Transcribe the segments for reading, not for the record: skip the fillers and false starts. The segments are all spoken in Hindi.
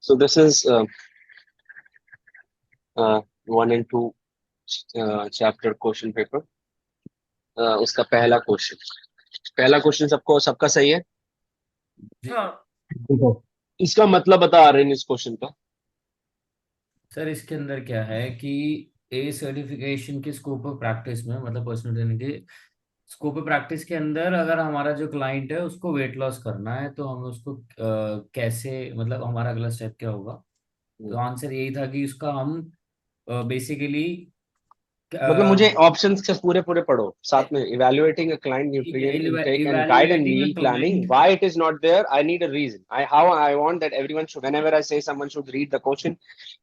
So this is 1 and 2 chapter question paper. उसका पहला क्वेश्चन सबका सही है। हाँ इसका मतलब बता रहे हैं इस क्वेश्चन का। सर इसके अंदर क्या है कि ए सर्टिफिकेशन के स्कोप ऑफ प्रैक्टिस में, मतलब पर्सनल ट्रेनिंग के स्कोप ऑफ प्रैक्टिस के अंदर, अगर हमारा जो क्लाइंट है उसको वेट लॉस करना है तो हमें उसको कैसे, मतलब हमारा अगला स्टेप क्या होगा। तो आंसर यही था कि उसका हम बेसिकली मतलब मुझे ऑप्शंस से पूरे पढ़ो साथ में। इवैल्यूएटिंग अ क्लाइंट ठीक है, nutrient intake and guide and evaluating a meal planning, client. Why it is not there, I need a reason. I want that everyone should, whenever I say someone should read the question,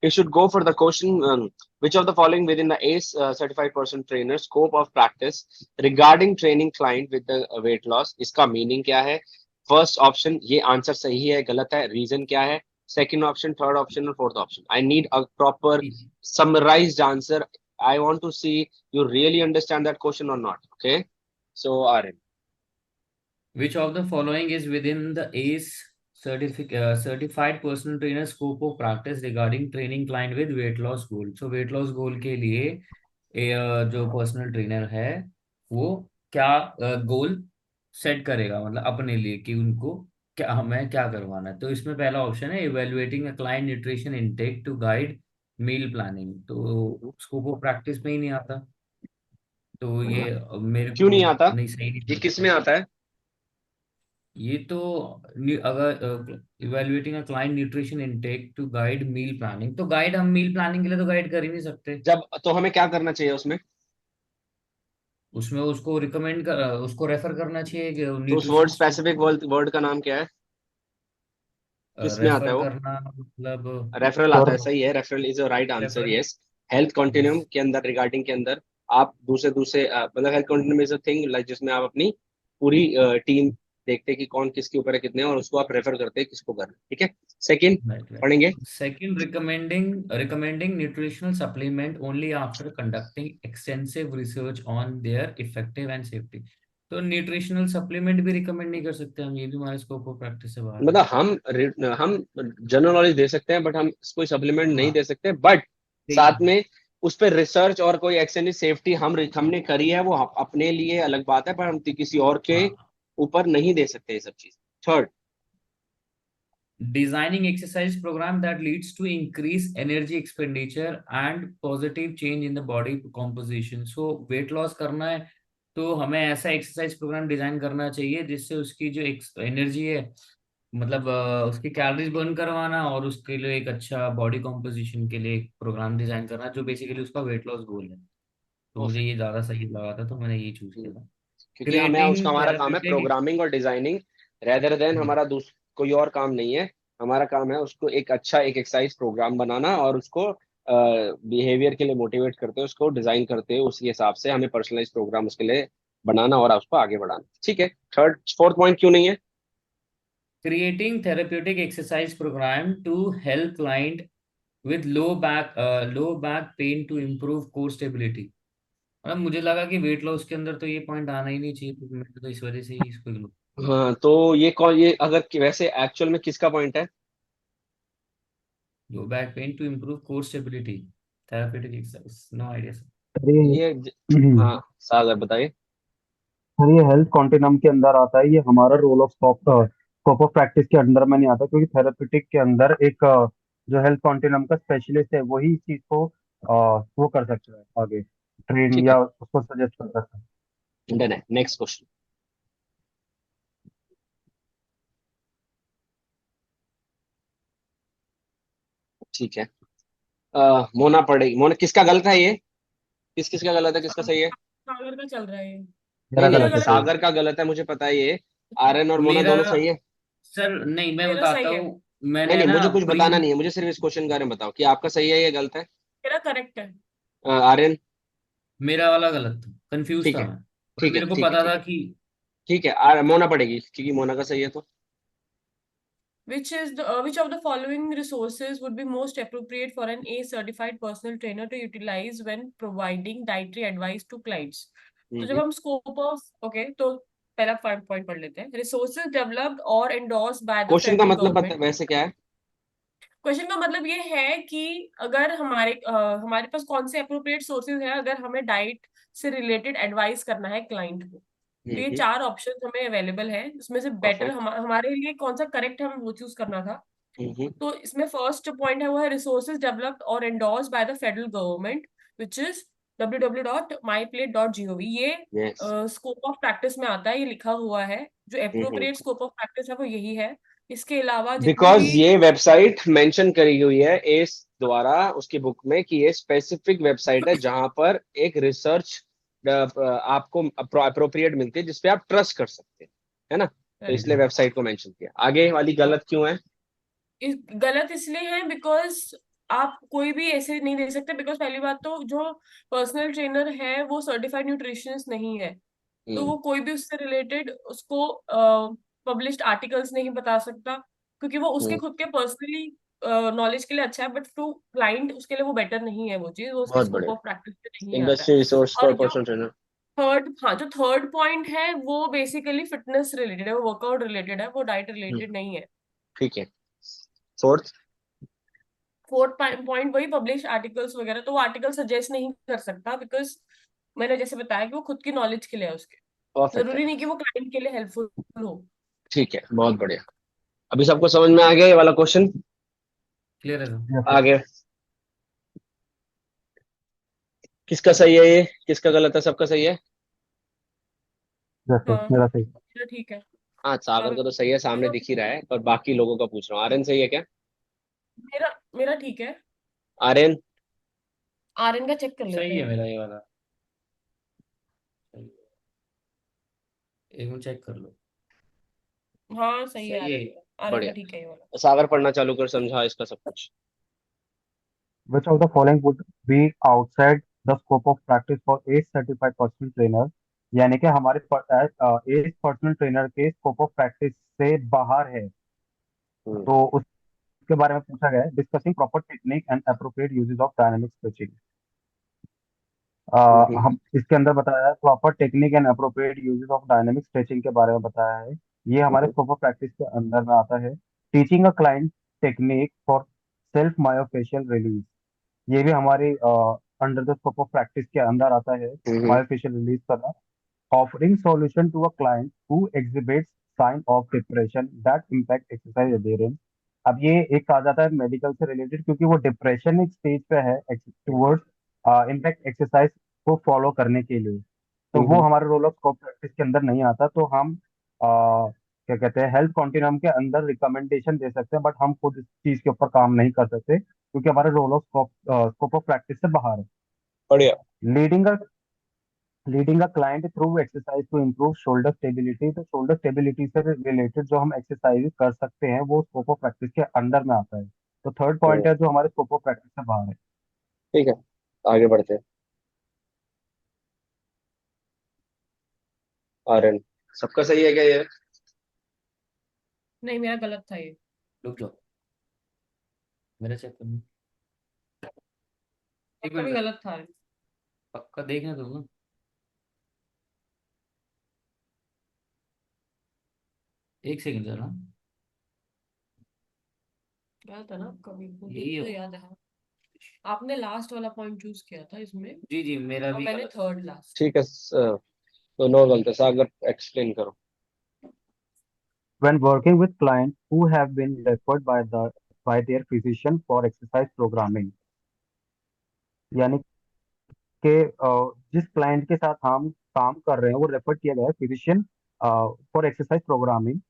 you should go for the question, which of the following within the ACE certified person trainer scope of practice regarding training client with the weight loss, इसका मीनिंग क्या है। फर्स्ट ऑप्शन ये आंसर सही है गलत है, रीजन क्या है। सेकंड ऑप्शन, थर्ड ऑप्शन और fourth option. I need a proper summarized answer. I want to see you really understand that question or not. Okay. So Aryan. Which of the following is within the ACE certified personal trainer scope of practice regarding training client with weight loss goal? So weight loss goal के लिए जो पर्सनल ट्रेनर है वो क्या गोल सेट करेगा, मतलब अपने लिए कि उनको क्या, हमें क्या करवाना है। तो इसमें पहला ऑप्शन है evaluating a client nutrition intake to guide meal planning. तो स्कोप ऑफ प्रैक्टिस में ही नहीं आता, तो ये मेरे क्यों को नहीं आता? नहीं, सही नहीं ये लगता। किस में आता है? ये तो अगर evaluating a client nutrition intake to guide meal planning, तो गाइड हम मील प्लानिंग के लिए तो गाइड कर ही नहीं सकते। जब तो हमें क्या करना चाहिए उसमें? उसमें उसको रिकमेंड कर, उसको रेफर करना चाहिए कि तो उस वर्ड न्यूट्रिशन स्पेसिफिक वर्ड का नाम क्या है? किस में आता रेफर है वो? करना, मतलब रेफरल आता है, सही है। Referral is a right answer, refer. Yes. Health yes, continuum के अंदर, रिगार्डिंग के अंदर आप दूसरे मतलब health continuum is a thing like जिसमें आप अपनी पूरी टीम देखते हैं कि कौन किसके ऊपर है, कितने हैं, और उसको आप रेफर करते हैं किसको करना है। ठीक है। Second right right. पढ़ेंगे। Second, recommending nutritional supplement only after conducting extensive research on their effective and safety. तो न्यूट्रिशनल सप्लीमेंट भी रिकमेंड नहीं कर सकते हम, ये भी हमारे स्कोप ऑफ प्रैक्टिस से बाहर है। मतलब हम जनरल नॉलेज दे सकते हैं, बट हम कोई सप्लीमेंट नहीं हाँ, दे सकते। बट ठीक साथ है। में उस पर रिसर्च और कोई एक्सटेंसिव सेफ्टी हमने करी है, वो अपने लिए अलग बात है, पर हम किसी और के हाँ, ऊपर नहीं दे सकते ये सब चीज। Third, designing exercise program that leads to increased energy expenditure and positive change in the body composition. So weight loss करना है तो हमें ऐसा एक्सरसाइज प्रोग्राम डिजाइन करना चाहिए जिससे उसकी जो एनर्जी है, मतलब उसकी कैलोरीज बर्न करवाना, और उसके लिए एक अच्छा बॉडी कॉम्पोजिशन के लिए एक प्रोग्राम डिजाइन करना जो बेसिकली उसका वेट लॉस गोल है। तो मुझे ये ज्यादा सही लगा था, तो मैंने ये चूज किया था। क्योंकि हमें उसका क्रिएटिंग हमारा काम है थेरेप्यूटिक। प्रोग्रामिंग और डिजाइनिंग, रेदर देन हमारा कोई और काम नहीं है। हमारा काम है उसको एक अच्छा एक एक्सरसाइज प्रोग्राम बनाना, और उसको बिहेवियर के लिए मोटिवेट करते हैं, उसको डिजाइन करते हैं, उसी हिसाब से हमें पर्सनलाइज प्रोग्राम उसके लिए बनाना और उसको आगे बढ़ाना। ठीक है। थर्ड फोर्थ पॉइंट क्यों नहीं है? Creating therapeutic exercise program to help client with low back pain to improve core stability। मतलब मुझे लगा कि वेट लॉस के अंदर तो ये पॉइंट आना ही नहीं चाहिए, तो मैं तो इस वजह से ही इसको ignore। हाँ, तो ये कौन, ये अगर वैसे एक्चुअल में किसका पॉइंट है? Low back pain to improve core stability, therapeutic exercise, no idea sir। Sir ये ये हाँ, सागर बताइए। सर ये हेल्थ कॉन्टिनम के अंदर आता है। ये हमारा role of scope of practice के अंडर में नहीं आता, क्योंकि थेरेपेटिक के अंदर एक जो हेल्थ कॉन्टिनम का स्पेशलिस्ट है वही इस चीज को वो कर सकता है आगे ट्रेन, ठीक है, या उसको सजेस्ट कर सकता है। डन है। Next question. ठीक है। मोना पढ़ेगी। मोना, किसका गलत है ये? किसका गलत है, किसका सही है? सागर का चल रहा है ये। मेरा नहीं मेरा नहीं, गलत है गलत सर। सागर का गलत है, मुझे पता है ये। आर्यन और मोना मेरा, दोनों सही है। सर नहीं, मैं मेरा बताता सही है। हूँ। नहीं मैंने नहीं, ना मुझे कुछ प्री बताना नहीं है, मुझे सिर्फ इस क्वेश्चन के बारे में बताओ कि आपका सही है या गलत है। मेरा करेक्ट है। आर्यन? मेरा वाला गलत था, कंफ्यूज ठीक था है मैं, पर ठीक है मेरे को ठीक है पता ठीक था है कि ठीक है। मोना पढ़ेगी क्योंकि मोना का सही है तो। Which of the following resources would be most appropriate for an A certified personal trainer to utilize when providing dietary advice to clients? तो जब हम scope of okay, तो पहला पॉइंट पढ़ लेते हैं। Resources developed or endorsed by the question का federal मतलब पता government। वैसे क्या है? क्वेश्चन का मतलब ये है कि अगर हमारे पास कौन से अप्रोप्रिएट सोर्सेज है अगर हमें डाइट से रिलेटेड एडवाइस करना है क्लाइंट को। तो ये 4 ऑप्शन हमें अवेलेबल है, इसमें से बेटर परफेक्ट। हमारे लिए कौन सा करेक्ट है हमें वो चूज करना था। हम्म। तो इसमें फर्स्ट पॉइंट है वो है रिसोर्सेज डेवलप्ड और endorse by the federal government which is www.myplate.gov। ये यस। स्कोप ऑफ प्रैक्टिस में आता है, ये लिखा हुआ है। जो अप्रोप्रिएट स्कोप ऑफ प्रैक्टिस है वो यही है। इसके अलावा जितनी बिकॉज भी ये वेबसाइट मेंशन करी हुई है एस द्वारा उसकी बुक में कि ये स्पेसिफिक वेबसाइट है जहां पर एक रिसर्च आपको अप्रोप्रिएट मिलती है जिसपे आप ट्रस्ट कर सकते हैं, है ना? तो इसलिए वेबसाइट को मेंशन किया। आगे वाली गलत क्यों है? गलत इसलिए है बिकॉज आप कोई भी ऐसे नहीं दे सकते। बिकॉज पहली बात तो जो पर्सनल ट्रेनर है वो सर्टिफाइड न्यूट्रिशनिस्ट नहीं है, तो वो कोई भी उससे रिलेटेड उसको पब्लिश्ड आर्टिकल्स नहीं बता सकता, क्योंकि वो उसके हम्म, खुद के पर्सनली नॉलेज के लिए अच्छा है, बट टू क्लाइंट उसके लिए वो बेटर नहीं है, वो चीज वो उसके बहुत स्कोप बढ़िया। ऑफ प्रैक्टिस पे नहीं आता है। इंडस्ट्री रिसोर्स फॉर और जो पर्सनल ट्रेनर। थर्ड पॉइंट है वो बेसिकली फिटनेस रिलेटेड है, वो वर्कआउट रिलेटेड है, वो डाइट रिलेटेड नहीं है। ठीक है। फोर्थ। फोर्थ पॉइंट वही पब्लिश आर्टिकल्स वगैरह, तो वो आर्टिकल सजेस्ट नहीं कर सकता बिकॉज मैंने जैसे बताया कि वो खुद की नॉलेज के लिए है उसके, परफेक्ट है। जरूरी नहीं कि वो क्लाइंट के लिए हेल्पफुल हो। ठीक है, बहुत बढ़िया। अभी सबको समझ में आ गया ये वाला क्वेश्चन? क्लियर है सर। Yes sir. आगे किसका सही है, ये किसका गलत है? सबका सही है? यस सर, हाँ मेरा सही। चलो ठीक है। हाँ, सागर का तो सही है, सामने दिख ही रहा है, पर बाकी लोगों का पूछ रहा हूँ। आर्यन सही है क्या? मेरा मेरा ठीक है। आर्यन? आर्यन का चेक कर लेते सही है हैं। मेरा ये वाला। सही है। एक मिनट चेक कर लो। हाँ सही है सही है। आर्यन का, आर्यन का बढ़िया। ठीक है ये वाला। सागर पढ़ना चालू कर, समझा इसका सब कुछ। Which of the following would be outside the scope of practice for age certified personal trainer? यानी कि हमारे एज पर्सनल ट्रेनर के स्कोप ऑफ प्रैक्टिस से बाहर है। हम्म। तो उसके बारे में पूछा गया है, discussing proper technique and appropriate uses of dynamic stretching. Hmm. हम इसके अंदर बताया है proper technique and appropriate uses of dynamic stretching के बारे में बताया है। ये हमारे हम्म। स्कोप ऑफ प्रैक्टिस के अंदर में आता है। Teaching a client technique for self myofascial release, ये भी हमारी under the scope of practice के अंदर आता है। हम्म। मायोफेशियल रिलीज करना। Offering solution to a client who exhibits sign of depression that impact exercise adherence. अब ये एक कहा जाता है मेडिकल से रिलेटेड, क्योंकि वो डिप्रेशन एक स्टेज पे है टूवर्ड्स इम्पैक्ट एक्सरसाइज को फॉलो करने के लिए। तो वो हम्म। हमारे रोल ऑफ स्कोप प्रैक्टिस के अंदर नहीं आता। तो हम क्या कहते हैं, हेल्थ कॉन्टिन्यूम के अंदर रिकमेंडेशन दे सकते हैं, बट हम खुद इस चीज के ऊपर काम नहीं कर सकते, क्योंकि हमारे role of scope of practice से बाहर है। बढ़िया। Leading a leading a client through exercise to improve shoulder stability, तो शोल्डर स्टेबिलिटी से रिलेटेड जो हम एक्सरसाइज कर सकते हैं वो स्कोप ऑफ प्रैक्टिस के अंडर में आता है। तो थर्ड पॉइंट है जो हमारे स्कोप ऑफ प्रैक्टिस से बाहर है। ठीक है, आगे बढ़ते हैं। आर्यन, सबका सही है क्या ये? नहीं मेरा गलत था ये। रुक जाओ, मेरा चेक करना। एक आपका भी मिनट सर, गलत था। पक्का देखना दो ना। एक सेकंड सर। हाँ, गलत है ना आपका भी, मुझे यही भी है तो वो। याद है। आपने लास्ट वाला पॉइंट चूज किया था इसमें जी जी, मेरा और भी मैंने गलत। Third last. ठीक है, दोनों गलत है। सागर एक्सप्लेन करो। When working with clients who have been referred by their physician for exercise programming, यानी कि जिस क्लाइंट के साथ हम काम कर रहे हैं वो रेफर किया गया है physician for exercise programming,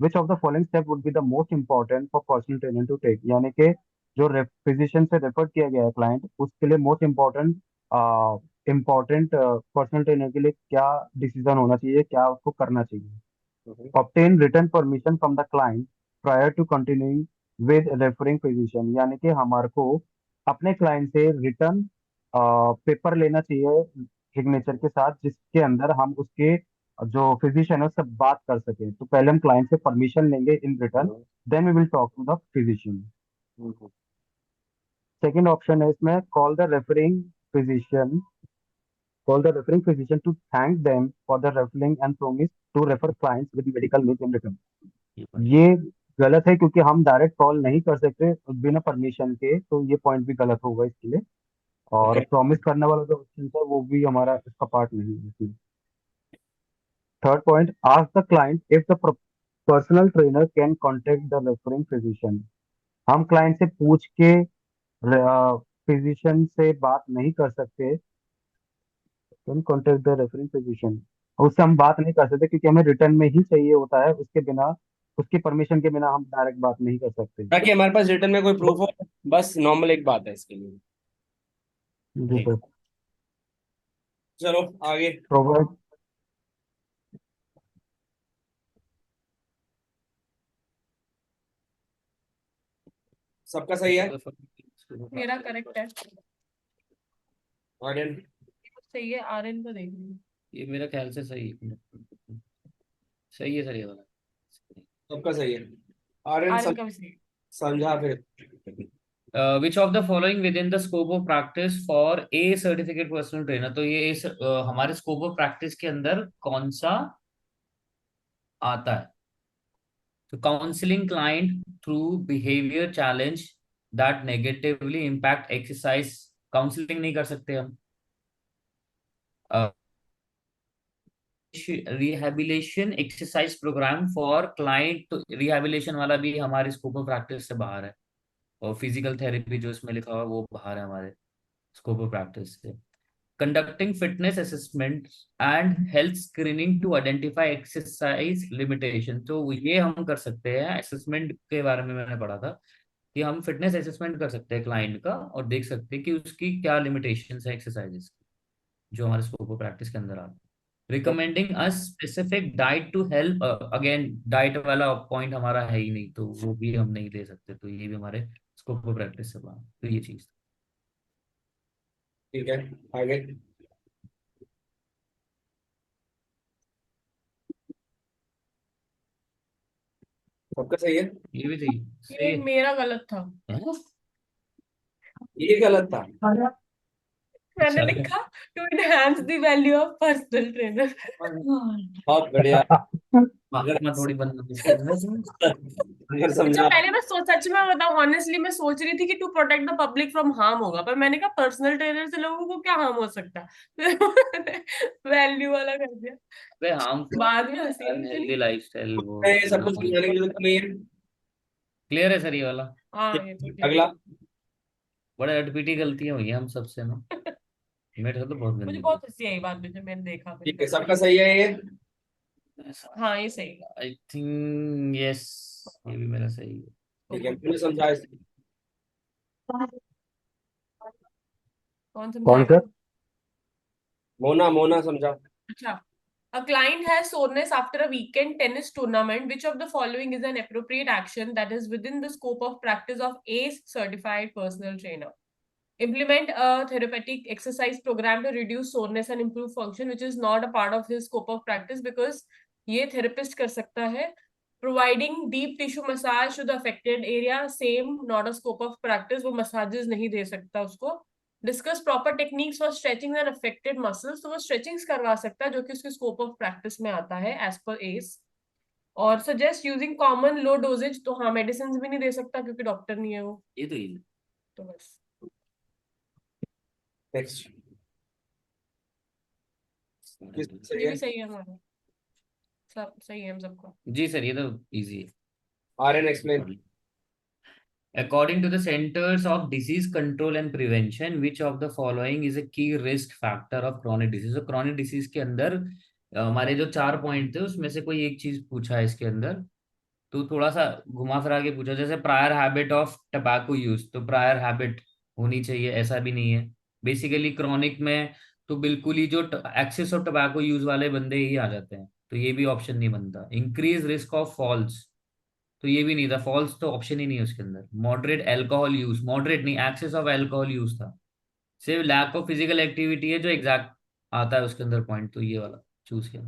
which of the following step would be the most important for personal trainer to take, यानी कि जो फिजिशियन से रेफर किया गया है क्लाइंट, उसके लिए मोस्ट इम्पोर्टेंट पर्सनल ट्रेनर के लिए क्या डिसीजन होना चाहिए, क्या उसको करना चाहिए। Hmm. Obtain return permission from the client prior to continuing with referring physician, यानी कि हमारे को अपने क्लाइंट से रिटर्न पेपर लेना चाहिए सिग्नेचर के साथ, जिसके अंदर हम उसके जो फिजिशियन है उससे बात कर सकें। तो पहले हम क्लाइंट से परमिशन लेंगे in return, hmm. Then we will talk to the physician. Hmm. Second option है इसमें, call the referring physician to thank them for the referring and promise to refer clients with medical needs in return। ये बढ़िया। ये गलत है क्योंकि हम डायरेक्ट कॉल नहीं कर सकते बिना परमिशन के, तो ये पॉइंट भी गलत होगा इसके लिए। और Okay. प्रॉमिस करने वाला जो ऑप्शन है वो भी हमारा इसका पार्ट नहीं है इसमें। Third point, ask the client if the personal trainer can contact the referring physician. हम क्लाइंट से पूछ के फिजिशियन से बात नहीं कर सकते। Can contact the referring physician, उससे हम बात नहीं कर सकते क्योंकि हमें रिटर्न में ही चाहिए होता है, उसके बिना, उसकी परमिशन के बिना हम डायरेक्ट बात नहीं कर सकते। ताकि हमारे पास रिटर्न में कोई प्रूफ हो, बस नॉर्मल एक बात है इसके लिए। जी सर। चलो आगे। प्रोवाइड। सबका सही है? मेरा करेक्ट है, आर्यन? सही है। आर्यन को देख लीजिए। ये मेरा ख्याल से सही सही है सर, ये वाला। सबका सही है। आर्यन आर्यन का भी सही है। समझा फिर। विच of the following with in the scope of practice for A certificate personal trainer. तो ये हमारे स्कोप ऑफ प्रैक्टिस के अंदर कौन सा आता है? तो counselling client through behaviour challenge that negatively impact exercise. Counselling नहीं कर सकते हम। Rehabilitation exercise programme for client, तो रिहेबिलिटेशन वाला भी हमारे स्कोप ऑफ प्रैक्टिस से बाहर है। और फिजिकल थेरेपी जो इसमें लिखा हुआ है वो बाहर है हमारे स्कोप ऑफ प्रैक्टिस से। Conducting fitness assessment and health screening to identify exercise limitation, तो ये हम कर सकते हैं। असेसमेंट के बारे में मैंने पढ़ा था कि हम फिटनेस असेसमेंट कर सकते हैं क्लाइंट का और देख सकते हैं कि उसकी क्या लिमिटेशंस है एक्सरसाइजेस की, जो हमारे स्कोप ऑफ प्रैक्टिस के अंदर आते हैं। Recommending a specific diet to help, again diet वाला पॉइंट हमारा है ही नहीं, तो वो भी हम नहीं ले सकते, तो ये भी हमारे स्कोप ऑफ प्रैक्टिस से बाहर। तो ये चीज। ठीक है, आगे। सबका सही है? ये भी सही ये सही मेरा गलत था। है। ये गलत था। मैंने चलो। लिखा to enhance the value of personal trainer. बहुत बढ़िया। अगर मैं थोड़ी बंद करना अगर अच्छा, समझा। पहले मैं सच में बताऊं, ऑनेस्टली मैं सोच रही थी कि to protect the public from harm होगा, पर मैंने कहा पर्सनल ट्रेनर से लोगों को क्या हार्म हो सकता है। वैल्यू वाला कर दिया। पे हार्मफुल बाद में हंसी आई अनहेल्दी इतनी। लाइफस्टाइल वो सब कुछ नॉर्मल। समझाने की जरूरत नहीं है। क्लियर है सर ये वाला? हाँ, ये तो ठीक अगला। बड़े अटपीटी गलतियां हुई हैं हम सबसे ना। है। मेरे से तो बहुत मुझे गंदी बहुत हंसी आई बाद में जब मैंने देखा फिर ठीक है, करके। सबका सही है ये? हाँ, ये सही है। आई थिंक यस, ये भी मेरा सही है। ठीक है, मैंने समझा इसे। कौन कौन समझाएगा? सर? मोना, मोना समझा। अच्छा, a client has soreness after a weekend tennis tournament. Which of the following is an appropriate action that is within the scope of practice of a certified personal trainer? Implement a therapeutic exercise program to reduce soreness and improve function, which is not a part of his scope of practice because ये therapist कर सकता है. Providing deep tissue massage to the affected area, same, not a scope of practice. वो massages नहीं दे सकता उसको. Discuss proper techniques for stretching and affected muscles. तो वो stretchings करवा सकता है जो कि उसके scope of practice में आता है as per ACE. और suggest using common low dosage, तो हाँ medicines भी नहीं दे सकता क्योंकि डॉक्टर नहीं है वो. ये तो easy। तो बस नेक्स्ट। सही ये है? भी सही है हमारा, सब सही है हम सबको. जी सर, ये तो इजी है। Aryan explain. According to the Centers of Disease Control and Prevention, which of the following is a key risk factor of chronic disease? तो chronic disease के अंदर हमारे जो 4 पॉइंट थे उसमें से कोई एक चीज पूछा है इसके अंदर, तो थोड़ा सा घुमा फिरा के पूछा। जैसे prior habit of tobacco use, तो प्रायर हैबिट होनी चाहिए, ऐसा भी नहीं है। बेसिकली क्रॉनिक में तो बिल्कुल ही जो एक्सेस ऑफ टबैको यूज वाले बंदे ही आ जाते हैं, तो ये भी ऑप्शन नहीं बनता। इंक्रीज रिस्क ऑफ फॉल्स, तो ये भी नहीं था, फॉल्स तो ऑप्शन ही नहीं है उसके अंदर। मॉडरेट अल्कोहल यूज, मॉडरेट नहीं, एक्सेस ऑफ अल्कोहल यूज था। सिर्फ लैक ऑफ फिजिकल एक्टिविटी है जो एग्जैक्ट आता है उसके अंदर पॉइंट, तो ये वाला चूज किया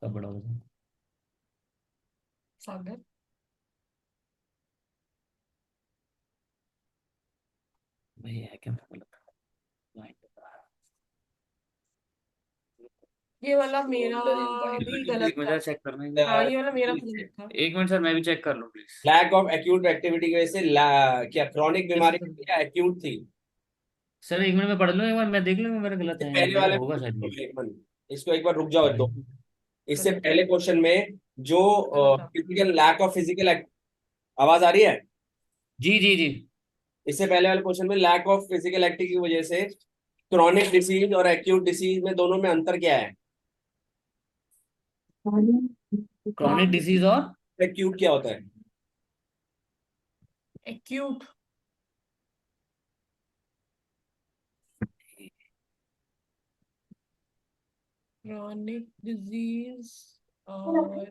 तब बड़ा हो जाए। सागर वही है क्या मैं बोला था। ये वाला मेरा भी गलत एक मिनट था। चेक करना है। हाँ, ये वाला मेरा भी गलत था। एक मिनट सर, मैं भी चेक कर लूँ please. Lack of acute activity की वजह से क्या क्रॉनिक बीमारी थी या एक्यूट थी? सर एक मिनट में पढ़ लूँ, एक बार मैं देख लूँ मेरा गलत है या पहले मेरा वाले होगा शायद ये। एक मिनट, इसको एक बार रुक जाओ दो। इससे गलत पहले क्वेश्चन में जो गलत था। फिजिकल लैक ऑफ फिजिकल आवाज आ रही है? जी जी जी। इससे पहले वाले क्वेश्चन में लैक ऑफ फिजिकल एक्टिविटी की वजह से क्रॉनिक डिसीज और एक्यूट डिसीज में दोनों में अंतर क्या है? क्रॉनिक डिसीज और एक्यूट क्या होता है? एक्यूट क्रॉनिक डिजीज और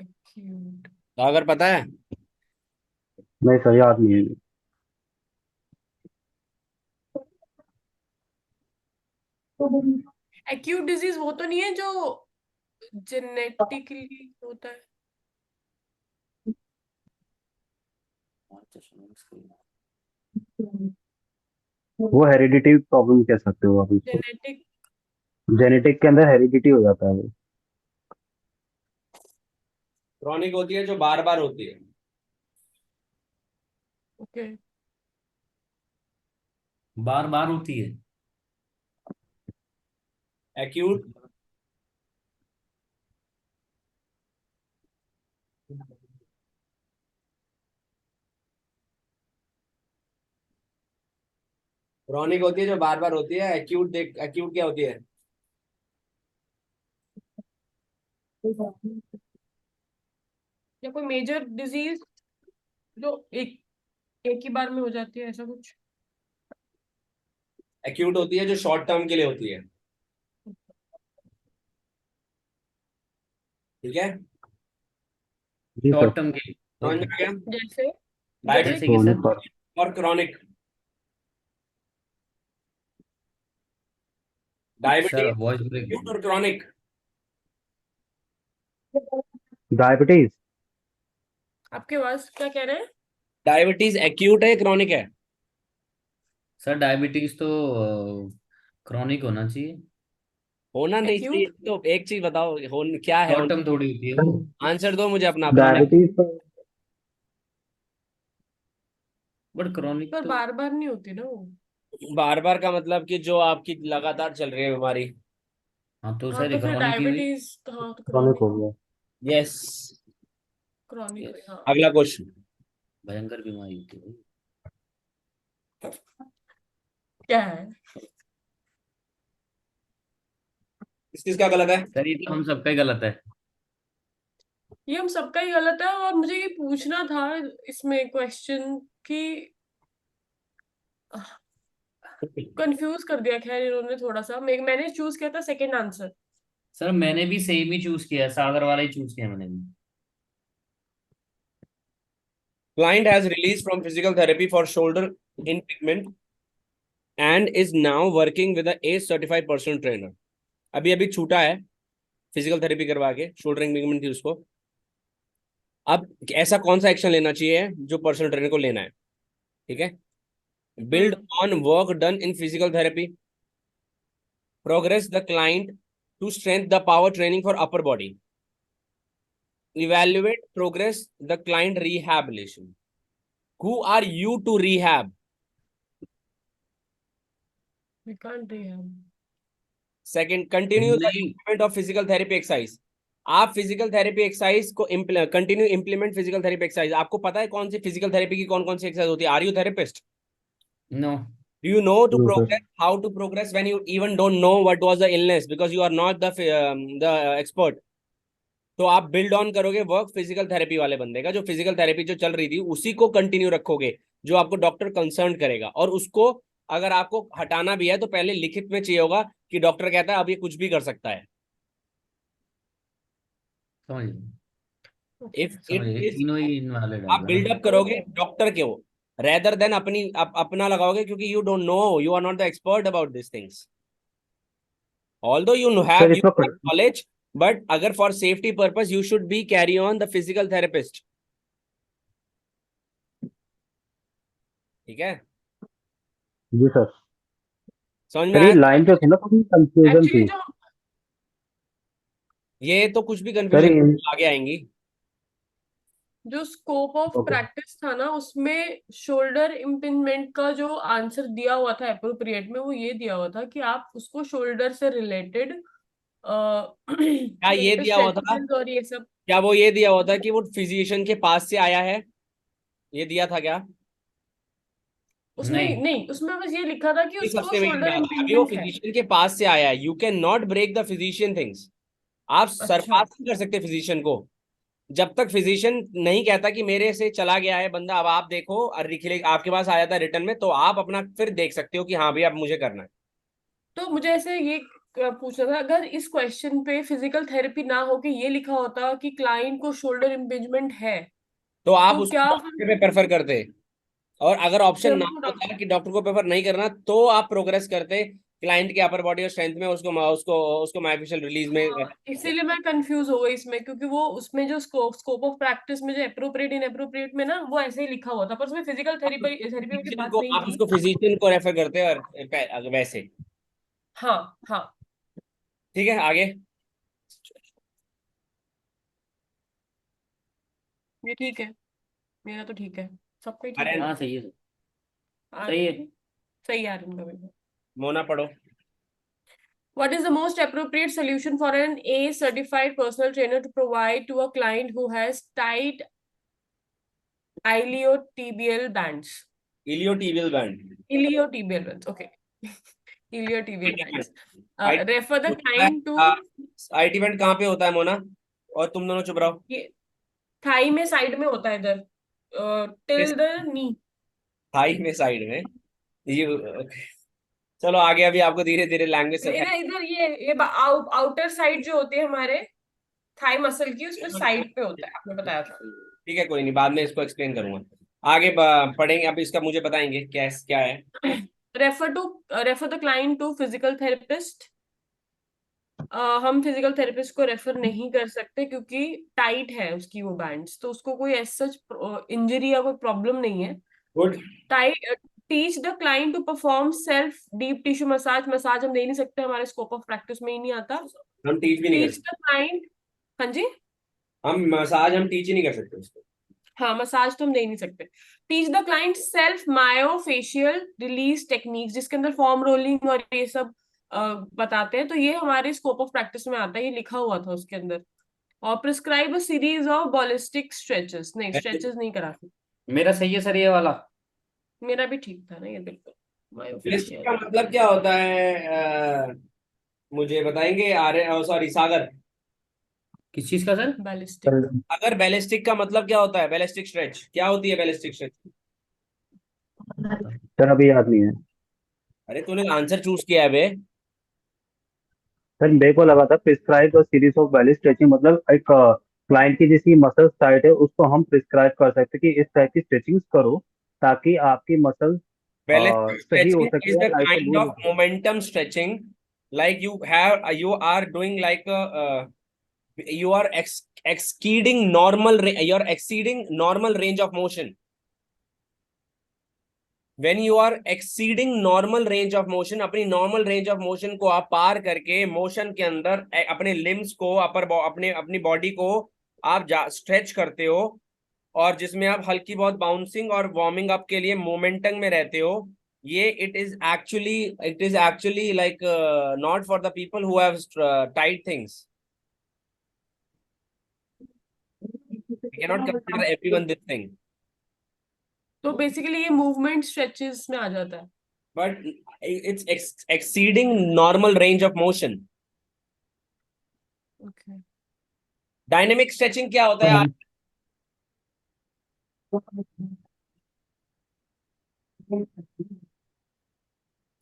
एक्यूट। तो अगर पता है नहीं सर, याद नहीं है। एक्यूट डिजीज वो तो नहीं है जो जेनेटिकली होता है? वो हेरिडिटी प्रॉब्लम कह सकते हो आप इसको। जेनेटिक। जेनेटिक के अंदर हेरिडिटी हो जाता है वो। क्रॉनिक होती है जो बार बार होती है। ओके। बार बार होती है। एक्यूट क्रॉनिक होती है जो बार बार होती है। एक्यूट क्या होती है? या कोई मेजर डिजीज जो एक ही बार में हो जाती है, ऐसा कुछ? एक्यूट होती है जो शॉर्ट टर्म के लिए होती है। ठीक है, जी सर। शॉर्ट टर्म के लिए। समझ में ओके। आ गया? जैसे डायबिटीज जैसे कि क्रॉनिक सर। पर और chronic. Diabetes sir voice break. Acute और क्रॉनिक। डायबिटीज। आपके पास क्या कह रहे हैं? डायबिटीज एक्यूट है क्रॉनिक है? सर डायबिटीज तो क्रॉनिक होना चाहिए। होना नहीं चाहिए। एक्यूट। तो एक चीज बताओ, क्या है शॉर्ट टर्म थोड़ी होती है वो। आंसर दो मुझे अपना अपना। डायबिटीज तो बट क्रॉनिक पर तो। बार बार नहीं होती ना वो। बार बार का मतलब कि जो आपकी लगातार चल रही है बीमारी। हाँ तो हाँ, सर तो फिर क्रॉनिक ही हुई। डायबिटीज। हाँ, तो क्रॉनिक क्रॉनिक। हो गया। यस। Chronic yes. हुई, हाँ। अगला क्वेश्चन। भयंकर बीमारी होती है भाई। क्या है? किस किसका गलत है? सर ये तो हम सबका ही गलत है। ये हम सबका ही गलत है, और मुझे ये पूछना था इसमें क्वेश्चन कि कंफ्यूज कर दिया खैर इन्होंने थोड़ा सा। मैंने चूज किया था सेकंड आंसर। सर मैंने भी सेम ही चूज किया है, सागर वाला ही चूज किया मैंने भी। Client has released from physical therapy for shoulder impingement and is now working with a ACE certified personal trainer. अभी अभी छूटा है फिजिकल थेरेपी करवा के, शोल्डर impingement थी उसको। अब ऐसा कौन सा एक्शन लेना चाहिए जो पर्सनल ट्रेनर को लेना है? ठीक है, build on work done in physical therapy, progress the client to strength the power training for upper body, evaluate progress the client rehabilitation. Who are you to rehab? We can't do him. Second, continue the नहीं। implement of physical therapy exercise. आप फिजिकल थेरेपी एक्सरसाइज को continue implement physical therapy exercise. आपको पता है कौन सी फिजिकल थेरेपी की कौन कौन सी एक्सरसाइज होती है? Are you therapist? No. Do you know to no sir. progress how to progress when you even don't know what was the illness because you are not the expert? तो आप बिल्ड ऑन करोगे वर्क फिजिकल थेरेपी वाले बंदे का, जो फिजिकल थेरेपी जो चल रही थी उसी को कंटिन्यू रखोगे, जो आपको डॉक्टर कंसर्न करेगा। और उसको अगर आपको हटाना भी है तो पहले लिखित में चाहिए होगा कि डॉक्टर कहता है अब ये कुछ भी कर सकता है। समझ गए। इफ समझ इट गए, इज, तीनों ही इनवैलिड आप आएगा ना। बिल्डअप करोगे डॉक्टर के वो, रेदर देन अपना लगाओगे, क्योंकि you don't know, you are not the expert about this things, although you sir have इसमें नॉलेज, बट अगर for safety purpose you should be carry on the physical therapist. ठीक है, जी सर। समझ में सर ये आया? लाइन जो थी ना थोड़ी कंफ्यूजन एक्चुअली थी। जो ये तो कुछ भी सर कंफ्यूजन आगे आएंगी। जो स्कोप ऑफ ओके प्रैक्टिस था ना, उसमें शोल्डर इम्पिंजमेंट का जो आंसर दिया हुआ था अप्रोप्रिएट में, वो ये दिया हुआ था कि आप उसको शोल्डर से रिलेटेड क्या ये दिया हुआ था? स्ट्रेचेस और ये सब। क्या वो ये दिया हुआ था कि वो फिजिशियन के पास से आया है? ये दिया था क्या? उसमें नहीं, नहीं, उसमें बस ये लिखा था कि इस उसको हफ्ते में शोल्डर क्या था? अभी वो इम्पिंजमेंट है। फिजिशियन के पास से आया है, you can not break the physician things. आप अच्छा, सरपास नहीं कर सकते फिजिशियन को। जब तक फिजिशियन नहीं कहता कि मेरे से चला गया है बंदा, अब आप देखो और लिख आपके पास आ जाता है रिटर्न में, तो आप अपना फिर देख सकते हो कि हाँ भाई अब मुझे करना है। तो मुझे ऐसे ये पूछना था, अगर इस क्वेश्चन पे फिजिकल थेरेपी ना हो के ये लिखा होता कि क्लाइंट को शोल्डर इम्पिंजमेंट है, तो आप तो उसको क्या डॉक्टर पे प्रेफर करते। और अगर ऑप्शन फिर ना हमको होता कि डॉक्टर को प्रेफर नहीं करना, तो आप प्रोग्रेस करते क्लाइंट के अपर बॉडी और स्ट्रेंथ में, उसको उसको उसको माइफिशियल रिलीज में। हाँ, इसीलिए मैं कंफ्यूज हो गई इसमें, क्योंकि वो उसमें जो स्कोप ऑफ प्रैक्टिस में जो अप्रोप्रिएट इन अप्रोप्रिएट में ना, वो ऐसे ही लिखा हुआ था, पर उसमें फिजिकल थेरेपी थेरेपी की बात नहीं आप थी। उसको फिजिशियन को रेफर करते और वैसे। हाँ हाँ, ठीक है, आगे। ये ठीक है, मेरा तो ठीक है, सबका ही ठीक अरे है। हाँ सही है, आ सही है। रही है? सही आ रही है। मोना पढ़ो। What is the most appropriate solution for an A certified personal trainer to provide to a client who has tight iliotibial bands? Iliotibial band. Iliotibial bands, okay. Iliotibial bands. Refer the IT client to IT band कहाँ पे होता है मोना? और तुम दोनों चुप रहो। ये थाई में साइड में होता है इधर, टिल द नी। थाई में साइड में? ये चलो आगे, अभी आपको धीरे धीरे लैंग्वेज सिखाई। इधर इधर ये आउटर साइड जो होती है हमारे थाई मसल की, उसमें साइड पे होता है, आपने बताया था। ठीक है, कोई नहीं, बाद में इसको एक्सप्लेन करूंगा। आगे पढ़ेंगे, अब इसका मुझे बताएंगे क्या क्या है। Refer the client to physical therapist. हम फिजिकल थेरेपिस्ट को रेफर नहीं कर सकते क्योंकि टाइट है उसकी वो बैंड्स, तो उसको कोई एज सच इंजरी या कोई प्रॉब्लम नहीं है। Good. Tight teach the client to perform self deep tissue massage. Massage हम दे नहीं सकते, हमारे स्कोप ऑफ प्रैक्टिस में ही नहीं आता। हम टीच भी नहीं कर टीच सकते। द क्लाइंट, हाँ जी, हम मसाज हम टीच ही नहीं कर सकते उसको। हाँ मसाज तो हम दे ही नहीं सकते। Teach the client self myofascial release techniques, जिसके अंदर फॉर्म रोलिंग और ये सब बताते हैं, तो ये हमारे स्कोप ऑफ प्रैक्टिस में आता है, ये लिखा हुआ था उसके अंदर। और prescribe a series of ballistic stretches, नहीं स्ट्रेचेस नहीं कराते। मेरा सही है सर ये वाला। मेरा भी ठीक था ना ये, बिल्कुल Ballistic का मायोफेशियल। मतलब क्या होता है? मुझे बताएंगे आर्य, सॉरी सागर। किस चीज का सर? बैलिस्टिक। अगर बैलिस्टिक का मतलब क्या होता है? बैलिस्टिक स्ट्रेच क्या होती है? Ballistic stretch. सर अभी याद नहीं है। अरे तूने आंसर चूज किया है बे। सर मेरे को लगा था prescribe the series of valley stretching, मतलब एक क्लाइंट की जिसकी मसल टाइट है उसको हम प्रिस्क्राइब कर सकते हैं कि इस टाइप की स्ट्रेचिंग करो ताकि आपकी मसल Ballistic सही हो stretching सके is या the लाइफ से kind लूज of हो सके। momentum stretching, like you are doing like you are exceeding you are exceeding normal range of motion. When you are exceeding normal range of motion, अपनी normal range of motion को आप पार करके मोशन के अंदर अपने limbs को अपनी बॉडी को आप स्ट्रेच करते हो, और जिसमें आप हल्की बहुत बाउंसिंग और वार्मिंग अप के लिए मोमेंटम में रहते हो। ये it is actually like not for the people who have tight things. We can not consider everyone this thing. तो बेसिकली ये मूवमेंट स्ट्रेचेस में आ जाता है। But it's exceeding normal range of motion. Okay, dynamic stretching क्या होता है?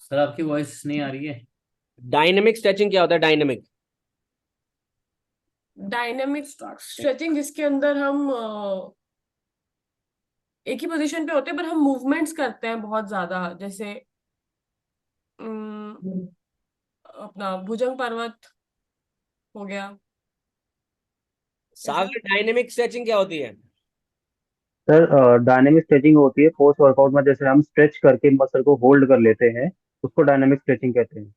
सर आपकी वॉइस नहीं आ रही है। डायनेमिक स्ट्रेचिंग क्या होता है? डायनेमिक डायनामिक स्ट्रेचिंग जिसके अंदर हम एक ही पोजीशन पे होते हैं, पर हम मूवमेंट्स करते हैं बहुत ज्यादा, जैसे अम, अपना भुजंग पर्वत हो गया, ऐसा। सागर, डायनेमिक स्ट्रेचिंग क्या होती है? सर डायनेमिक स्ट्रेचिंग होती है पोस्ट वर्कआउट में, जैसे हम स्ट्रेच करके मसल को होल्ड कर लेते हैं, उसको डायनेमिक स्ट्रेचिंग कहते हैं।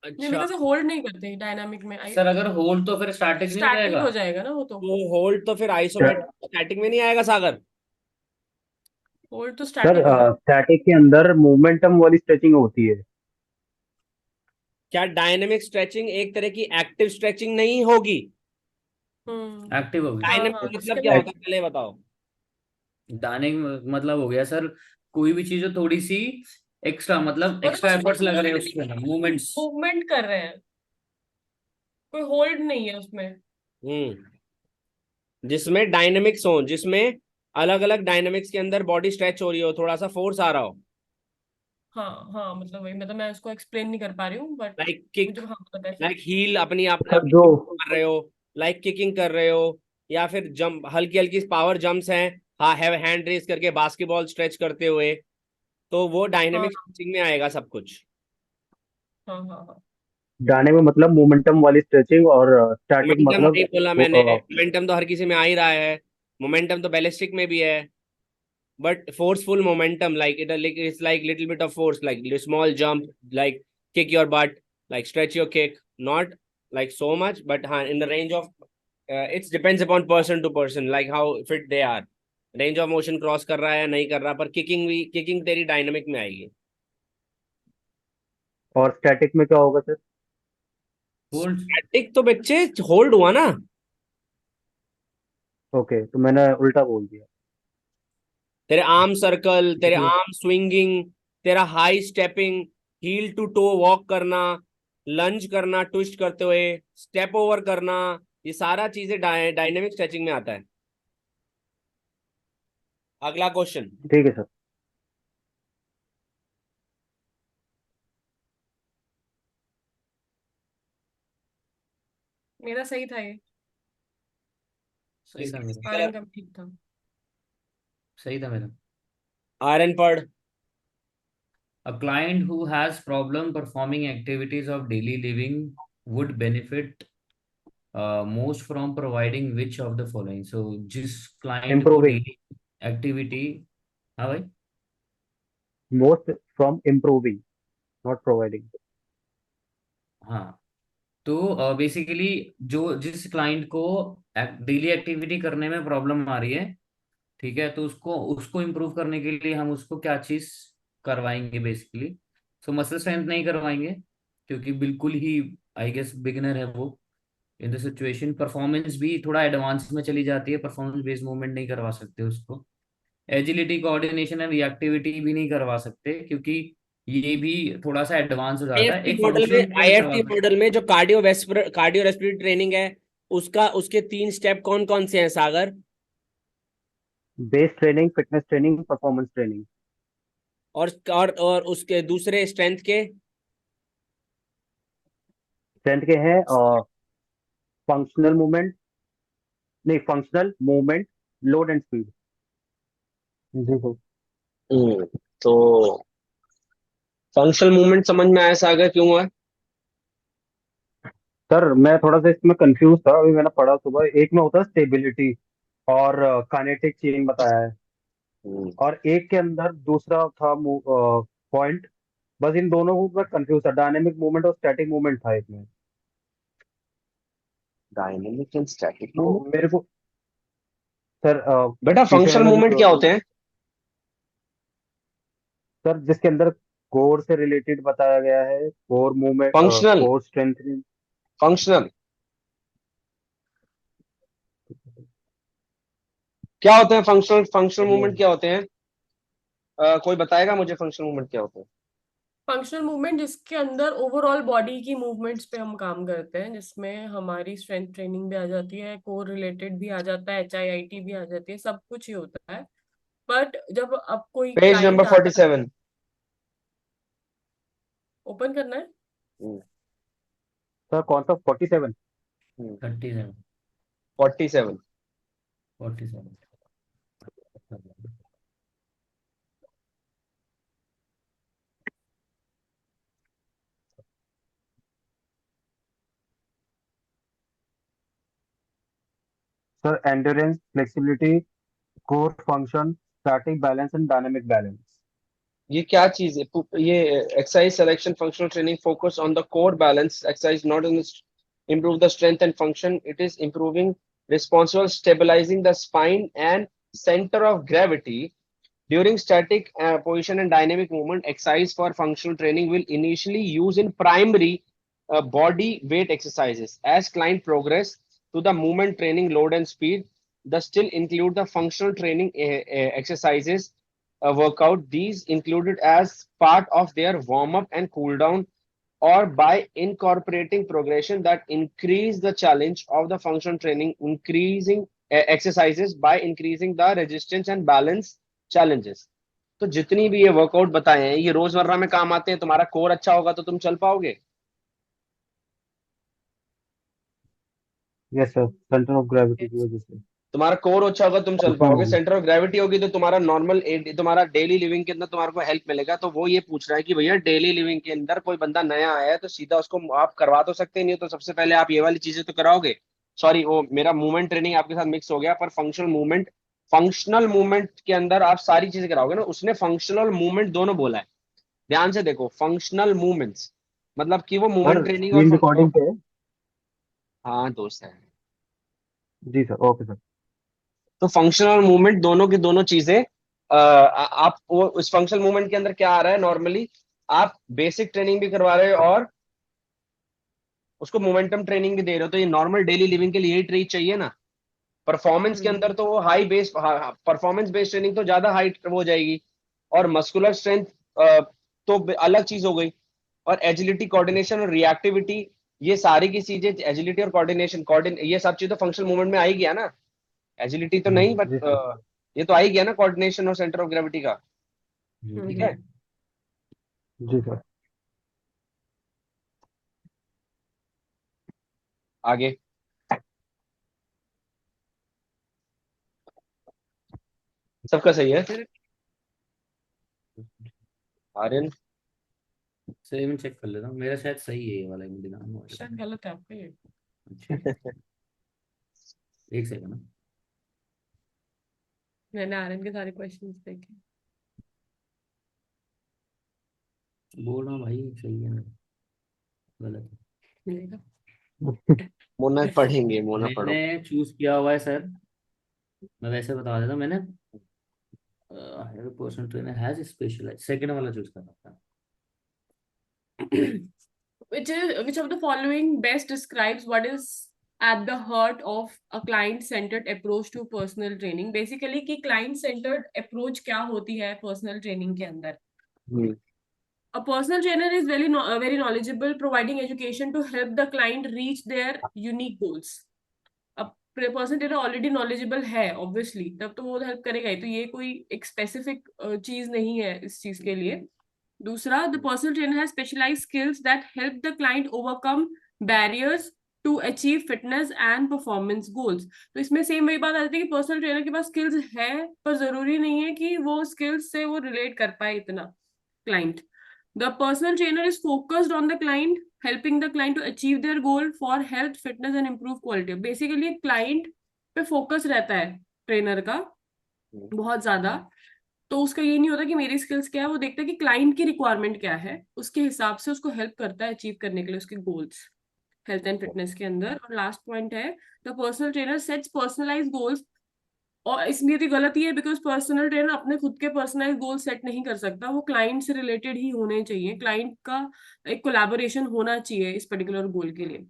नहीं, मेरे अच्छा, ख्याल से होल्ड नहीं करते डायनामिक में। आई सर अगर होल्ड तो फिर स्टैटिक नहीं स्टैटिक रहेगा। हो जाएगा ना वो तो। वो होल्ड तो फिर आइसोमेट्रिक स्टैटिक में नहीं आएगा सागर। होल्ड तो सर स्टैटिक होगा। स्टैटिक के अंदर मोमेंटम वाली स्ट्रेचिंग होती है। क्या डायनेमिक स्ट्रेचिंग एक तरह की एक्टिव स्ट्रेचिंग नहीं होगी? एक्टिव होगी। हाँ डायनेमिक हाँ, मतलब जिसके क्या अंदर होता है पहले बताओ। डायनेमिक मतलब हो गया सर, कोई भी चीज जो थोड़ी सी एक्स्ट्रा, मतलब एक्स्ट्रा एफर्ट्स लग रहे हैं उसके अंदर, मूवमेंट्स। मूवमेंट कर रहे हैं, कोई होल्ड नहीं है उसमें। जिसमें डायनेमिक्स हो, जिसमें अलग अलग डायनेमिक्स के अंदर बॉडी स्ट्रेच हो रही हो, थोड़ा सा फोर्स आ रहा हो। हाँ हाँ, मतलब वही, मतलब मैं उसको एक्सप्लेन नहीं कर पा रही हूँ, बट लाइक किक, मुझे हाँ पता है। लाइक हील अपनी आप सर जो कर रहे हो, लाइक किकिंग कर रहे हो, या फिर जंप, हल्की हल्की पावर जंप्स हैं, हाँ हैव हैंड रेस करके बास्केटबॉल स्ट्रेच करते हुए, तो वो हाँ डायनेमिक स्ट्रेचिंग में आएगा सब कुछ। हाँ हाँ हाँ। जाने में मतलब मोमेंटम वाली स्ट्रेचिंग, और स्टैटिक मोमेंटम मतलब नहीं बोला मैंने, मोमेंटम तो हर किसी में आ ही रहा है, मोमेंटम तो बैलिस्टिक में भी है, but forceful momentum, like it's like little bit of force, like small jump, like kick your butt, like stretch your kick, not like so much, but in the range of it depends upon person to person, like how fit they are, range of motion cross कर रहा है या नहीं कर रहा, पर किकिंग भी, किकिंग तेरी डायनामिक में आएगी। और स्टैटिक में क्या होगा सर? होल्ड। स्टैटिक तो बच्चे होल्ड हुआ ना। ओके, तो मैंने उल्टा बोल दिया। तेरे आर्म सर्कल, तेरे इसमें आर्म स्विंगिंग, तेरा high stepping, heel to toe walk करना, लंज करना ट्विस्ट करते हुए, स्टेप ओवर करना, ये सारा चीजें डायनेमिक स्ट्रेचिंग में आता है। अगला क्वेश्चन। ठीक है सर। मेरा सही था ये। सही था मेरा। आर्यन का भी ठीक था। सही था मेरा। आयरन पढ़। A client who has problem performing activities of daily living would benefit most from providing which of the following? So जिस client को इम्प्रूविंग, daily activity, हाँ भाई, most from improving, not providing. हाँ, तो बेसिकली जो जिस क्लाइंट को डेली एक्टिविटी करने में प्रॉब्लम आ रही है, ठीक है, तो उसको उसको इम्प्रूव करने के लिए हम उसको क्या चीज करवाएंगे बेसिकली। सो मसल स्ट्रेंथ नहीं करवाएंगे, क्योंकि बिल्कुल ही आई गेस बिगिनर है वो इन द सिचुएशन। परफॉर्मेंस भी थोड़ा एडवांस में चली जाती है, परफॉर्मेंस बेस्ड मूवमेंट नहीं करवा सकते उसको। एजिलिटी, कोऑर्डिनेशन एंड रिएक्टिविटी भी नहीं करवा सकते, क्योंकि ये भी थोड़ा सा एडवांस हो जाता है। आईएफटी एक मॉडल फंक्शनल में, मूवमेंट करवा आईएफटी सकते मॉडल में जो कार्डियो रेस्पिरेटरी ट्रेनिंग है, उसका, उसके 3 स्टेप कौन कौन से हैं Sagar? Base training, fitness training, performance training. और उसके दूसरे स्ट्रेंथ के? स्ट्रेंथ के हैं फंक्शनल मूवमेंट, नहीं functional movement, load and speed. जी सर। तो फंक्शनल मूवमेंट समझ में आया सागर, क्यों हुआ? सर मैं थोड़ा सा इसमें कंफ्यूज था, अभी मैंने पढ़ा सुबह। एक में होता है स्टेबिलिटी और काइनेटिक चेन बताया है, और एक के अंदर दूसरा था पॉइंट। बस इन दोनों को मैं कंफ्यूज था, डायनेमिक मूवमेंट और स्टैटिक मूवमेंट था एक में। डायनेमिक एंड स्टैटिक तो मूवमेंट। मेरे को सर बेटा पीछे फंक्शनल मैंने मूवमेंट क्या होते हैं? सर जिसके अंदर कोर से रिलेटेड बताया गया है, core movement, functional, core strengthening. Functional क्या होते हैं? फंक्शनल, फंक्शनल मूवमेंट क्या होते हैं? कोई बताएगा मुझे फंक्शनल मूवमेंट क्या होते हैं? फंक्शनल मूवमेंट जिसके अंदर ओवरऑल बॉडी की मूवमेंट्स पे हम काम करते हैं, जिसमें हमारी स्ट्रेंथ ट्रेनिंग भी आ जाती है, कोर रिलेटेड भी आ जाता है, HIIT भी आ जाती है, सब कुछ ही होता है। बट जब अब कोई पेज नंबर क्लाइंट फोर्टी आता है, सेवन ओपन करना है। सर कौन सा 47? 37, 47। 47। Sir endurance, flexibility, core function, static balance and dynamic balance. ये क्या चीज है? ये exercise selection functional training focus on the core balance exercise, not in improve the strength and function. It is improving responsible stabilizing the spine and center of gravity during static position and dynamic movement. Exercise for functional training will initially use in primary body weight exercises. As client progress to the movement training load and speed, the still include the functional training exercises workout. These included as part of their warm up and cool down, or by incorporating progression that increase the challenge of the functional training, increasing exercises by increasing the resistance and balance challenges. तो जितनी भी ये वर्कआउट बताए हैं ये रोजमर्रा में काम आते हैं। तुम्हारा कोर अच्छा होगा तो तुम चल पाओगे। Yes sir, centre of gravity की वजह से। तुम्हारा कोर अच्छा होगा तुम चल उसमें पाओगे। होगी। सेंटर ऑफ ग्रेविटी होगी तो तुम्हारा नॉर्मल तुम्हारा डेली लिविंग के अंदर तुम्हारे को हेल्प मिलेगा। तो वो ये पूछ रहा है कि भैया डेली लिविंग के अंदर कोई बंदा नया आया है तो सीधा उसको आप करवा तो सकते नहीं हो, तो सबसे पहले आप ये वाली चीजें तो कराओगे। सॉरी, वो मेरा मूवमेंट ट्रेनिंग आपके साथ मिक्स हो गया। पर फंक्शनल मूवमेंट के अंदर आप सारी चीजें कराओगे ना। उसने फंक्शनल मूवमेंट दोनों बोला है, ध्यान से देखो। फंक्शनल मूवमेंट्स मतलब कि वो सर मूवमेंट ट्रेनिंग स्क्रीन और रिकॉर्डिंग पे है। हाँ दोस्त है। जी सर, ओके सर। तो फंक्शनल मूवमेंट दोनों की दोनों चीजें आप वो उस फंक्शनल मूवमेंट के अंदर क्या आ रहा है, नॉर्मली आप बेसिक ट्रेनिंग भी करवा रहे हो और उसको मोमेंटम ट्रेनिंग भी दे रहे हो। तो ये नॉर्मल डेली लिविंग के लिए यही ट्रीट चाहिए ना। परफॉर्मेंस के अंदर तो वो high base performance based training तो ज्यादा हाई हो जाएगी, और मस्कुलर स्ट्रेंथ तो अलग चीज हो गई। और एजिलिटी, कोऑर्डिनेशन और रिएक्टिविटी, ये सारी की चीजें, एजिलिटी और कोऑर्डिनेशन ये सब चीजें तो फंक्शनल मूवमेंट में आई गया ना। एजिलिटी तो नहीं, बट जी सर। ये तो आ ही गया ना कोऑर्डिनेशन और सेंटर ऑफ ग्रेविटी का। ठीक है। जी सर। आगे सबका सही है। आर्यन सही में चेक कर लेता हूँ, मेरा शायद सही है ये वाला, मुझे नाम हुआ है। शायद गलत है आपका ये। अच्छा, एक सेकंड ना। मैंने आर्यन के सारे क्वेश्चंस देखे। बोल रहा हूँ भाई सही है ना गलत है। मिलेगा। मोना पढ़ेंगे, मोना पढ़ो। मैंने चूज किया हुआ है सर, मैं वैसे बता देता हूँ। मैंने personal trainer has specialise, second वाला चूज करना था। Which of the following best describes what is at the heart of a client-centered approach to personal training? Basically कि client-centered approach क्या होती है personal training के अंदर? A personal trainer is very knowledgeable, providing education to help the client reach their unique goals. अब पर्सनल ट्रेनर ऑलरेडी नॉलेजेबल है ऑब्वियसली, तब तो वो हेल्प करेगा ही। तो ये कोई एक स्पेसिफिक चीज नहीं है इस चीज के लिए। दूसरा, the personal trainer has specialised skills that help the client overcome barriers to achieve fitness and performance goals. तो इसमें सेम वही बात आती है कि पर्सनल ट्रेनर के पास स्किल्स है, पर जरूरी नहीं है कि वो स्किल्स से वो रिलेट कर पाए इतना client. The personal trainer is focused on the client, helping the client to achieve their goal for health, fitness and improve quality. Basically, client पे फोकस रहता है ट्रेनर का बहुत ज्यादा। तो उसका ये नहीं होता कि मेरी स्किल्स क्या है, वो देखता है कि क्लाइंट की रिक्वायरमेंट क्या है, उसके हिसाब से उसको हेल्प करता है अचीव करने के लिए उसके गोल्स हेल्थ एंड फिटनेस के अंदर। और लास्ट पॉइंट है, the personal trainer sets personalised goals. और इसमें भी गलत ही है, बिकॉज पर्सनल ट्रेनर अपने खुद के पर्सनलाइज गोल सेट नहीं कर सकता, वो क्लाइंट से रिलेटेड ही होने चाहिए। क्लाइंट का एक कोलैबोरेशन होना चाहिए इस पर्टिकुलर गोल के लिए।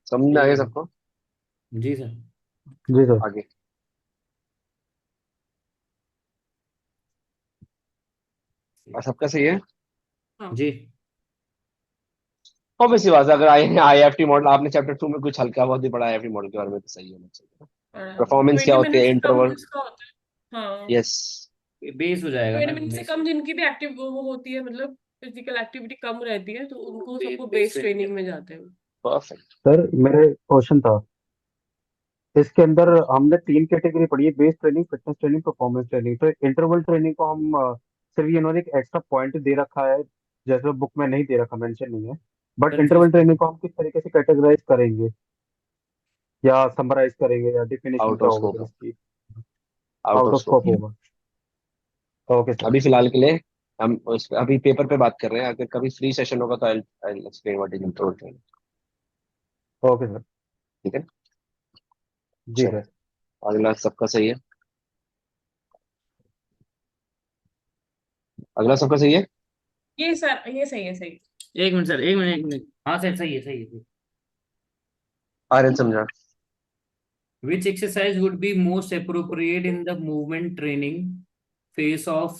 समझ आ गया सबको? जी सर। जी सर। आगे सबका सही है। जी ऑब्वियसली बात है, अगर आईएफटी मॉडल आपने चैप्टर 2 में कुछ हल्का बहुत ही पढ़ा आईएफटी मॉडल के बारे में तो सही होना चाहिए। परफॉर्मेंस क्या 20 होती है, मिनट से कम इंटरवल। जिसका होता है, हाँ यस, बेस हो जाएगा 20 ना, मिनट से बेस। कम जिनकी भी एक्टिव वो होती है, मतलब फिजिकल एक्टिविटी कम रहती है, तो उनको सबको base बेस ट्रेनिंग में जाते हैं। परफेक्ट। सर मेरे क्वेश्चन था, इसके अंदर हमने 3 कैटेगरी पढ़ी है, base training, fitness training, performance training. तो इंटरवल ट्रेनिंग को हम सिर्फ इन्होंने एक एक्स्ट्रा पॉइंट दे रखा है, जैसे बुक में नहीं दे रखा, मेंशन नहीं है। बट सर इंटरवल ट्रेनिंग को हम किस तरीके से कैटेगराइज करेंगे या समराइज करेंगे या डिफिनेशन आउट क्या ऑफ होगा स्कोप फिर है, इसकी? Out out of of scope. Scope होगा। Okay sir. अभी फिलहाल के लिए हम अभी पेपर पे बात कर रहे हैं, अगर कभी फ्री सेशन होगा तो I explain what is interval training. Okay sir. ठीक है, जी चलो सर। अगला सबका सही है, अगला सबका सही है। ये सर ये सही है, सही। एक मिनट सर, एक मिनट, एक मिनट। हाँ सर, सही है, सही है। आर्यन समझा। Which exercise would be most appropriate in the movement training phase of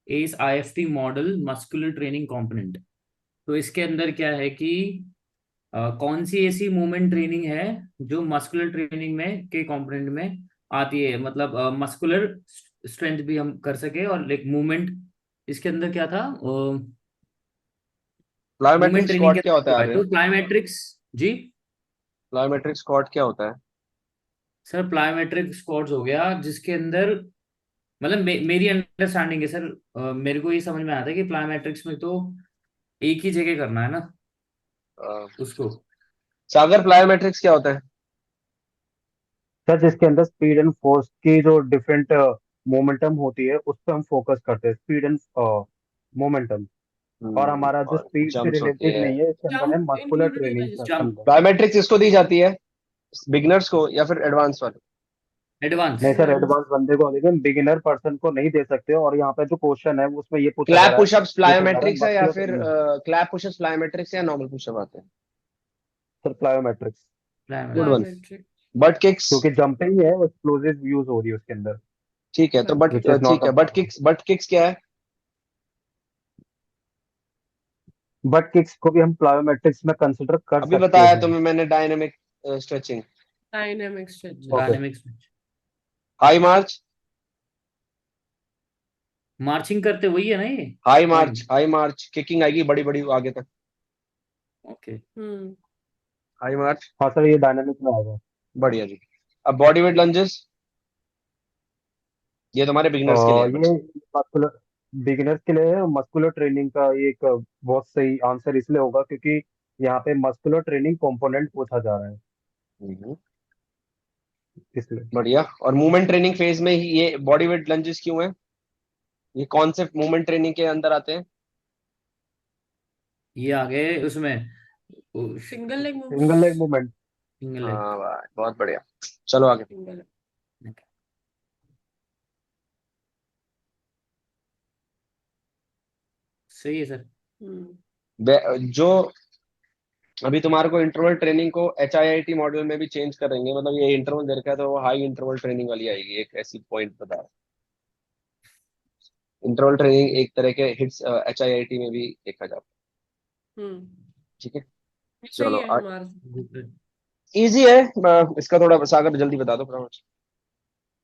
ACE IFT model muscular training component? तो इसके अंदर क्या है कि कौन सी ऐसी मूवमेंट ट्रेनिंग है जो मस्कुलर ट्रेनिंग में के कंपोनेंट में आती है, मतलब मस्कुलर स्ट्रेंथ भी हम कर सके और लाइक मूवमेंट। इसके अंदर क्या था, मूवमेंट प्लायोमेट्रिक ट्रेनिंग स्क्वाट के क्या होता अंदर है हुआ है, आर्यन? तो प्लायोमेट्रिक्स। जी प्लायोमेट्रिक स्क्वाट क्या होता है? सर, प्लायोमेट्रिक स्क्वाट्स हो गया जिसके अंदर, मतलब मेरी अंडरस्टैंडिंग है सर, मेरे को ये समझ में आता है कि प्लायोमेट्रिक्स में तो एक ही जगह करना है ना उसको। सागर प्लायोमेट्रिक्स क्या होता है? सर जिसके अंदर स्पीड एंड फोर्स की जो डिफरेंट मोमेंटम होती है उस पर हम फोकस करते हैं, स्पीड एंड मोमेंटम। और हमारा जो और स्पीड से जंप्स होती रिलेटेड है। नहीं है, इसके अंदर है जंप मस्कुलर इंक्लूडेड होगा ट्रेनिंग के जिसमें। जंप, अंदर। बायोमेट्रिक्स इसको दी जाती है, बिगनर्स को या फिर एडवांस वाले? एडवांस। नहीं सर, एडवांस। एडवांस बंदे को, लेकिन बिगिनर पर्सन को नहीं दे सकते। और यहाँ पे जो क्वेश्चन है उसमें ये पूछा जा क्लैप रहा है, पुशअप्स पूछा जा रहा है प्लायोमेट्रिक्स है या मस्कुलर फिर ट्रेनिंग। क्लैप पुशअप्स प्लायोमेट्रिक्स या नॉर्मल पुशअप आते हैं? Sir plyometrics. Good one. Plyometrics. Biometric. But kicks? क्योंकि जंपिंग है, एक्सप्लोसिव यूज हो रही है उसके अंदर, ठीक है, तो बट विच इज नॉट ठीक अ है, बट किक्स क्या है? बट किक्स को भी हम प्लायोमेट्रिक्स में कंसिडर कर अभी सकते बताया हैं। तुम्हें मैंने, dynamic stretching. Dynamic stretching. Okay. Dynamics. High march? Marching करते वही है ना ये high march, point. High march kicking आएगी बड़ी बड़ी आगे तक। ओके। हम्म। हाई मार्च, हाँ सर, ये डायनामिक में आएगा। बढ़िया जी। अब बॉडी वेट लंजेस, ये तुम्हारे बिगिनर्स के लिए है ये बच्चे। मस्कुलर, बिगिनर्स के लिए मस्कुलर ट्रेनिंग का ये एक बहुत सही आंसर इसलिए होगा क्योंकि यहाँ पे मस्कुलर ट्रेनिंग कंपोनेंट पूछा जा रहा है, हम्म, इसलिए। बढ़िया। और मूवमेंट ट्रेनिंग फेज में ही ये बॉडी वेट लंजेस क्यों है? ये कौन से मूवमेंट ट्रेनिंग के अंदर आते हैं? ये आ गए उसमें, single leg move. Single leg movement. Single leg. हाँ भाई, बहुत बढ़िया। चलो आगे। सिंगल। सही है सर। जो अभी तुम्हारे को इंटरवल ट्रेनिंग को HIIT मॉडल में भी चेंज करेंगे, मतलब ये इंटरवल दे रखा है तो वो हाई इंटरवल ट्रेनिंग वाली आएगी, एक ऐसी पॉइंट बता। इंटरवल ट्रेनिंग एक तरह के हिट्स HIIT में भी देखा जाता है। हम्म। ठीक है, सही चलो है हमारा। इजी है। इसका थोड़ा सागर जल्दी बता दो फटाफट।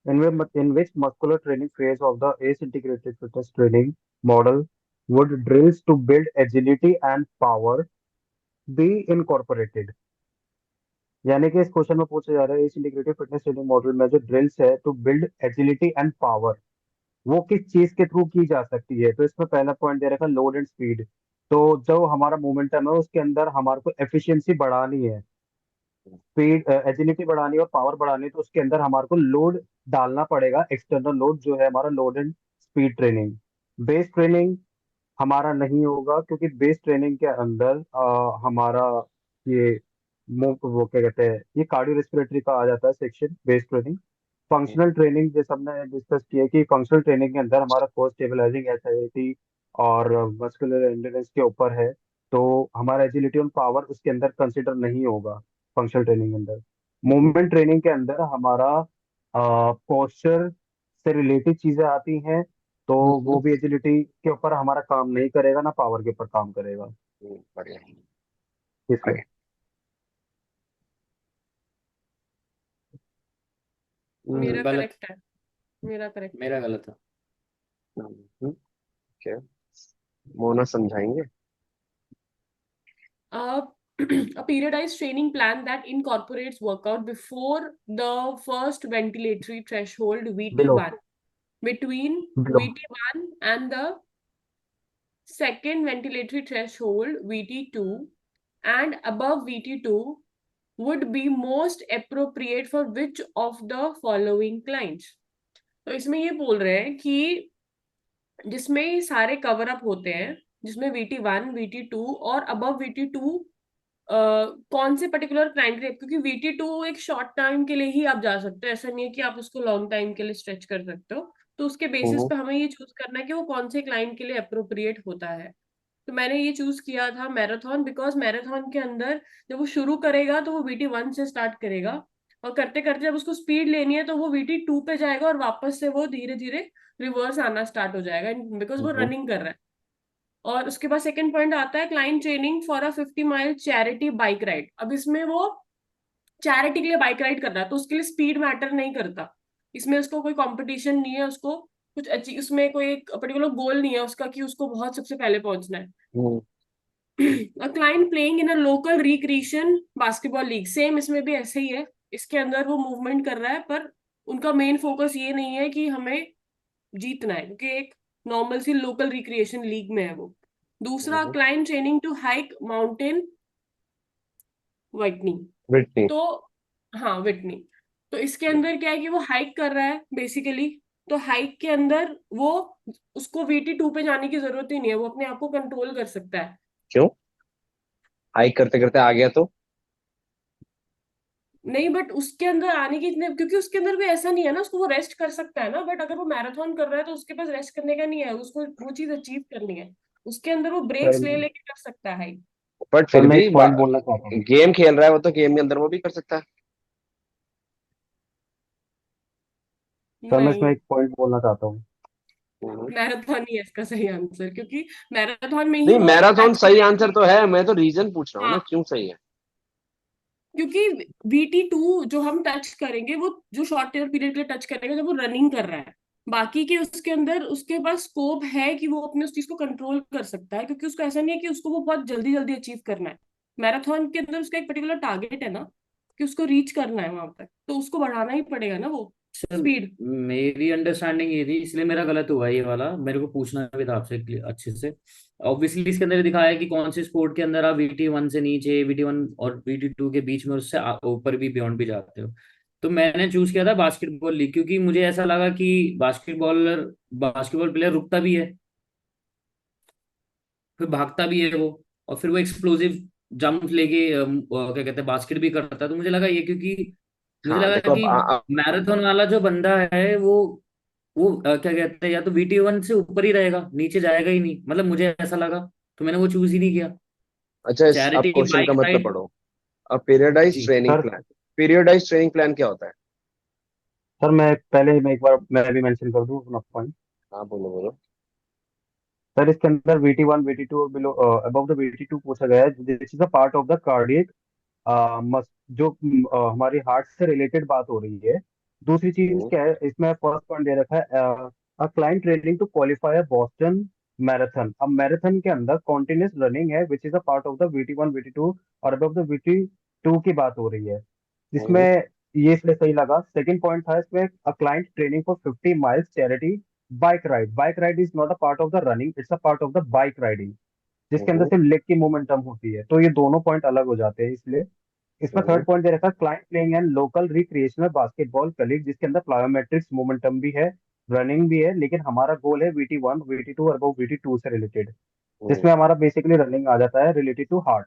In which muscular training phase of the ACE integrated fitness training model would drills to build agility and power be incorporated? यानी कि इस क्वेश्चन में पूछा जा रहा है as integrated fitness training model में जो ड्रिल्स है to build agility and power, वो किस चीज के थ्रू की जा सकती है। तो इसमें पहला पॉइंट दे रखा है लोड एंड स्पीड। तो जो हमारा मोमेंटम है उसके अंदर हमारे को एफिशिएंसी बढ़ानी है, स्पीड एजिलिटी बढ़ानी है और पावर बढ़ानी है, तो उसके अंदर हमारे को लोड डालना पड़ेगा, एक्सटर्नल लोड जो है हमारा load and speed training. Base training हमारा नहीं होगा क्योंकि बेस ट्रेनिंग के अंदर हमारा ये वो क्या कहते हैं, ये कार्डियो रेस्पिरेटरी का आ जाता है section base training. Functional training जैसे हमने डिस्कस किया कि फंक्शनल ट्रेनिंग के अंदर हमारा कोर स्टेबलाइजिंग एसआईटी और मस्कुलर एंड्योरेंस के ऊपर है, तो हमारा एजिलिटी और पावर उसके अंदर कंसिडर नहीं होगा फंक्शनल ट्रेनिंग के अंदर। मूवमेंट ट्रेनिंग के अंदर हमारा पोस्चर से रिलेटेड चीजें आती हैं, तो वो भी एजिलिटी के ऊपर हमारा काम नहीं करेगा, ना पावर के ऊपर काम करेगा, बढ़िया। इसलिए। आगे। मेरा गलत। करेक्ट है। मेरा करेक्ट। मेरा गलत था। क्या मोना समझाएंगे? A a periodized training plan that incorporates workout before the first ventilatory threshold below VT1, between below VT1 and the second ventilatory threshold VT2, and above VT2 would be most appropriate for which of the following clients? तो इसमें ये बोल रहे हैं कि जिसमें ये सारे कवर अप होते हैं, जिसमें VT1 VT2 और अबव VT2 कौन से पर्टिकुलर क्लाइंट के लिए, क्योंकि VT2 एक शॉर्ट टाइम के लिए ही आप जा सकते हो, ऐसा नहीं है कि आप उसको लॉन्ग टाइम के लिए स्ट्रेच कर सकते हो। तो उसके बेसिस पे हमें ये चूज करना है कि वो कौन से क्लाइंट के लिए अप्रोप्रिएट होता है। तो मैंने ये चूज किया था मैराथन, बिकॉज मैराथन के अंदर जब वो शुरू करेगा तो वो VT1 से स्टार्ट करेगा, और करते करते जब उसको स्पीड लेनी है तो वो VT2 पे जाएगा और वापस से वो धीरे धीरे रिवर्स आना स्टार्ट हो जाएगा, बिकॉज वो रनिंग कर रहा है। और उसके बाद सेकंड पॉइंट आता है client training for a 50 mile charity bike ride. अब इसमें वो चैरिटी के लिए बाइक राइड कर रहा है, तो उसके लिए स्पीड मैटर नहीं करता। इसमें उसको कोई कंपटीशन नहीं है, उसको कुछ अचीव, उसमें कोई एक पर्टिकुलर गोल नहीं है उसका कि उसको बहुत सबसे पहले पहुंचना है। A client playing in a local recreation basketball league, same इसमें भी ऐसे ही है। इसके अंदर वो मूवमेंट कर रहा है, पर उनका मेन फोकस ये नहीं है कि हमें जीतना है, क्योंकि एक नॉर्मल सी लोकल रिक्रिएशन लीग में है वो। दूसरा, client training to hike mountain Whitney. Whitney. तो हाँ, विटनी। तो इसके अंदर क्या है कि वो हाइक कर रहा है बेसिकली। तो हाइक के अंदर वो, उसको VT2 पे जाने की जरूरत ही नहीं है, वो अपने आप को कंट्रोल कर सकता है। क्यों? हाइक करते करते आ गया तो? नहीं, बट उसके अंदर आने की इतने, क्योंकि उसके अंदर भी ऐसा नहीं है ना, उसको वो रेस्ट कर सकता है ना, बट अगर वो मैराथन कर रहा है तो उसके पास रेस्ट करने का नहीं है, उसको वो चीज अचीव करनी है। उसके अंदर वो ब्रेक्स ले सर लेके कर सकता है। बट सर फिर मैं भी एक पॉइंट बोलना चाहता हूँ। गेम खेल रहा है वो, तो गेम के अंदर वो भी कर सकता है। सर मैं नहीं, इसमें एक पॉइंट बोलना चाहता हूँ। मैराथन ही है इसका सही आंसर, क्योंकि मैराथन में ही नहीं, वो मैराथन टच सही करेगी। आंसर तो है, मैं तो रीजन पूछ रहा हूँ ना हाँ, क्यों सही है। क्योंकि VT2 जो हम टच करेंगे, वो जो शॉर्ट पीरियड के लिए टच करेंगे जब वो रनिंग कर रहा है। बाकी के उसके अंदर उसके पास स्कोप है कि वो अपने उस चीज को कंट्रोल कर सकता है, क्योंकि उसको ऐसा नहीं है कि उसको वो बहुत जल्दी जल्दी अचीव करना है। मैराथन के अंदर उसका एक पर्टिकुलर टारगेट है ना, कि उसको रीच करना है वहां तक, तो उसको बढ़ाना ही पड़ेगा ना वो सर स्पीड। मेरी अंडरस्टैंडिंग ये थी, इसलिए मेरा गलत हुआ ये वाला, मेरे को पूछना भी था आपसे अच्छे से। ऑब्वियसली इसके अंदर दिखाया है कि कौन से स्पोर्ट के अंदर आप VT1 से नीचे, VT1 और VT2 के बीच में, उससे ऊपर भी बियॉन्ड भी जाते हो। तो मैंने चूज किया था बास्केटबॉल लीग, क्योंकि मुझे ऐसा लगा कि बास्केटबॉल प्लेयर रुकता भी है, फिर भागता भी है वो, और फिर वो एक्सप्लोसिव जंप लेके क्या कहते हैं बास्केट भी करता है। तो मुझे लगा ये, क्योंकि मुझे हाँ लगा देखो, कि मैराथन वाला जो बंदा है वो क्या कहते हैं, या तो VT1 से ऊपर ही रहेगा, नीचे जाएगा ही नहीं, मतलब मुझे ऐसा लगा, तो मैंने वो चूज ही नहीं किया। अच्छा, आप चैरिटी क्वेश्चन का बाइक मतलब राइड। पढ़ो। अब पीरियडाइज जी। Training sir plan. Periodize training plan क्या होता है? सर मैं एक बार मैं भी मेंशन कर दूं अपना पॉइंट। हाँ, बोलो बोलो। सर इसके अंदर VT1 VT2 और बिलो अबव द VT2 पूछा गया है, this is a part of the cardiac मस जो हमारी हार्ट से रिलेटेड बात हो रही है। दूसरी चीज हम्म, क्या है, इसमें फर्स्ट पॉइंट दे रखा है, a client training to qualify a Boston marathon. अब मैराथन के अंदर कॉन्टिन्यूस रनिंग है which is a part of the VT1 VT2 और अबव द VT2 की बात हो रही है, जिसमें हम्म, ये इसलिए सही लगा। सेकंड पॉइंट था इसमें, अ client training for 50 miles charity bike ride. Bike ride is not a part of the running, it's a part of the bike riding, जिसके अंदर हम्म, सिर्फ लेग की मोमेंटम होती है। तो ये दोनों पॉइंट अलग हो जाते हैं, इसलिए इसमें हम्म, थर्ड पॉइंट दे रखा है client playing and local recreational basketball colleague, जिसके अंदर प्लायोमेट्रिक्स मोमेंटम भी है, रनिंग भी है, लेकिन हमारा गोल है VT1 VT2 और अबव VT2 से रिलेटेड, हम्म। जिसमें हमारा बेसिकली रनिंग आ जाता है related to heart.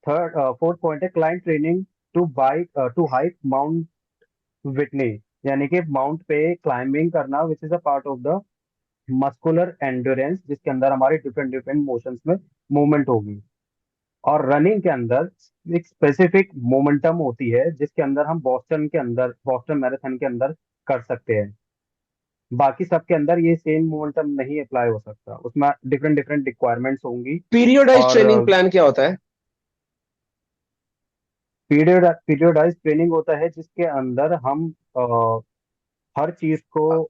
Third fourth point है client training to hike mount Whitney, यानी कि माउंट पे क्लाइंबिंग करना, which is a part of the muscular endurance, जिसके अंदर हमारे डिफरेंट डिफरेंट मोशंस में मूवमेंट होगी। और रनिंग के अंदर एक स्पेसिफिक मोमेंटम होती है, जिसके अंदर हम बॉस्टन मैराथन के अंदर कर सकते हैं। बाकी सबके अंदर ये सेम मोमेंटम नहीं अप्लाई हो सकता, उसमें डिफरेंट डिफरेंट रिक्वायरमेंट्स होंगी। पीरियडाइज और ट्रेनिंग प्लान क्या होता है? पीरियडाइज ट्रेनिंग होता है जिसके अंदर हम हर चीज को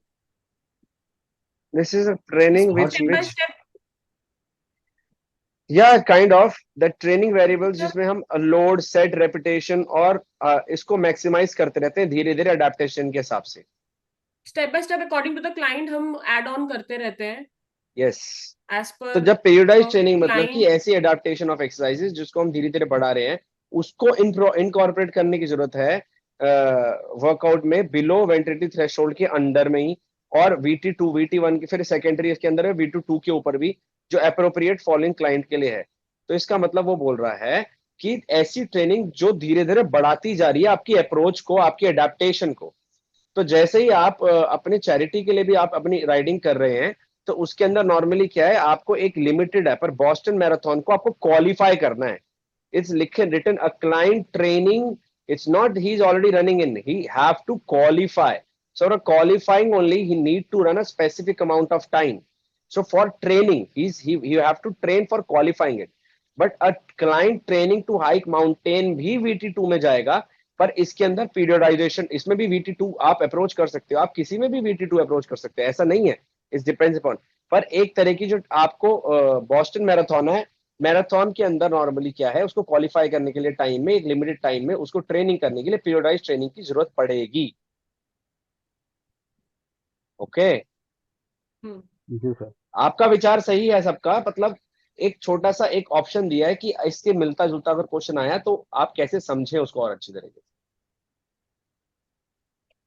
दिस इज अ ट्रेनिंग हर which step by which step. या kind of the training variables, जिसमें हम लोड, सेट, रेपिटेशन और इसको मैक्सिमाइज करते रहते हैं धीरे धीरे अडेप्टेशन के हिसाब से। Step by step according to the client हम ऐड ऑन करते रहते हैं, यस। एज तो पर जब पीरियडाइज ट्रेनिंग मतलब कि क्लाइंट। ऐसी अडेप्टेशन ऑफ एक्सरसाइजेज जिसको हम धीरे धीरे बढ़ा रहे हैं, उसको इनकॉर्पोरेट करने की जरूरत है वर्कआउट में बिलो वेंटिलिटी थ्रेशोल्ड के अंडर में ही, और VT2 VT1 के फिर सेकेंडरी इसके अंदर है VT2 के ऊपर भी, जो अप्रोप्रिएट फॉलोइंग क्लाइंट के लिए है। तो इसका मतलब वो बोल रहा है कि ऐसी ट्रेनिंग जो धीरे धीरे बढ़ाती जा रही है आपकी अप्रोच को, आपकी एडेप्टेशन को। तो जैसे ही आप अपने चैरिटी के लिए भी आप अपनी राइडिंग कर रहे हैं, तो उसके अंदर नॉर्मली क्या है, आपको एक लिमिटेड है, पर बॉस्टन मैराथन को आपको क्वालिफाई करना है। इट्स लिखन written a client training, it's not he's already running in, he have to qualify. So for qualifying only he need to run a specific amount of time. So for training he have to train for qualifying it. But a client training to hike mountain भी VT2 में जाएगा, पर इसके अंदर पीरियडाइजेशन, इसमें भी VT2 आप अप्रोच कर सकते हो, आप किसी में भी VT2 अप्रोच कर सकते हो, ऐसा नहीं है, इट डिपेंड्स अपॉन। पर एक तरह की जो आपको बॉस्टन मैराथन है, मैराथन के अंदर नॉर्मली क्या है, उसको क्वालिफाई करने के लिए टाइम में, एक लिमिटेड टाइम में उसको ट्रेनिंग करने के लिए पीरियडाइज ट्रेनिंग की जरूरत पड़ेगी। ओके, हम्म जी सर। आपका विचार सही है सबका, मतलब एक छोटा सा एक ऑप्शन दिया है कि इसके मिलता जुलता अगर क्वेश्चन आया तो आप कैसे समझें उसको और अच्छी तरीके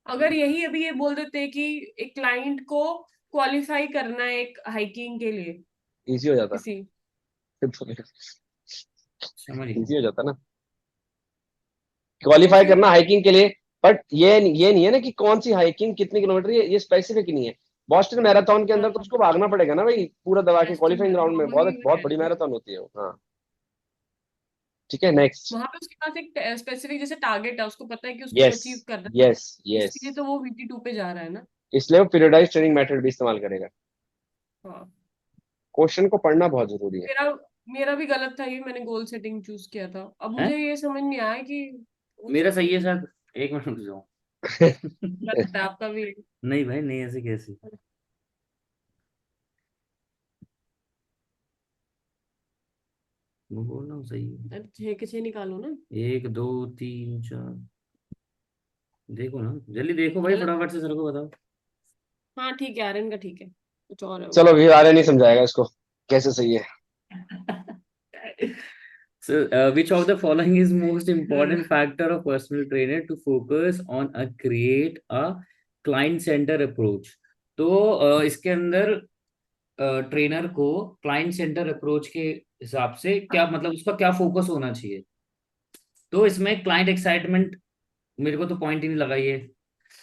अगर यही अभी ये बोल देते कि एक क्लाइंट को क्वालिफाई करना है एक हाइकिंग के लिए से। इजी हो जाता किसी समझिए। इजी हो जाता ना क्वालिफाई फिर करना हाइकिंग के लिए। बट ये नहीं है ना कि कौन सी हाइकिंग कितने किलोमीटर, ये स्पेसिफिक नहीं है। बॉस्टन मैराथन के अंदर तो उसको भागना पड़ेगा ना भाई, पूरा दबा के वेस्टर्न क्वालिफाइंग ग्राउंड में, वही बहुत मैं बहुत कह बड़ी रही हूँ। मैराथन होती है वो। हाँ, ठीक है, नेक्स्ट। वहां पे उसके पास एक स्पेसिफिक जैसे टारगेट है, उसको पता है कि उसको यस, अचीव करना है, यस, यस, इसलिए तो वो VT2 पे जा रहा है ना। इसलिए वो पीरियडाइज ट्रेनिंग मेथड भी इस्तेमाल करेगा। हाँ, क्वेश्चन को पढ़ना बहुत जरूरी है। मेरा मेरा भी गलत था, ये मैंने गोल सेटिंग चूज किया था। अब हैं? मुझे ये समझ नहीं आया कि goal मेरा सही setting है सर, एक मिनट रुक जाओ। गलत है आपका भी। नहीं भाई, नहीं, ऐसे कैसे? मैं बोल रहा हूँ सही है। 6 के 6 निकालो ना। 1 2 3 4, देखो ना, जल्दी देखो भाई, गलत। फटाफट से सर को बताओ। हाँ ठीक है, आर्यन का ठीक है, कुछ और है वो। चलो, भी आर्य नहीं समझाएगा इसको कैसे सही है। So, which of the following is most important factor of personal trainer to focus on a create a client center approach? तो इसके अंदर ट्रेनर को क्लाइंट सेंटर अप्रोच के हिसाब से क्या मतलब, उसका क्या फोकस होना चाहिए? तो इसमें क्लाइंट एक्साइटमेंट, मेरे को तो पॉइंट ही नहीं लगा ये।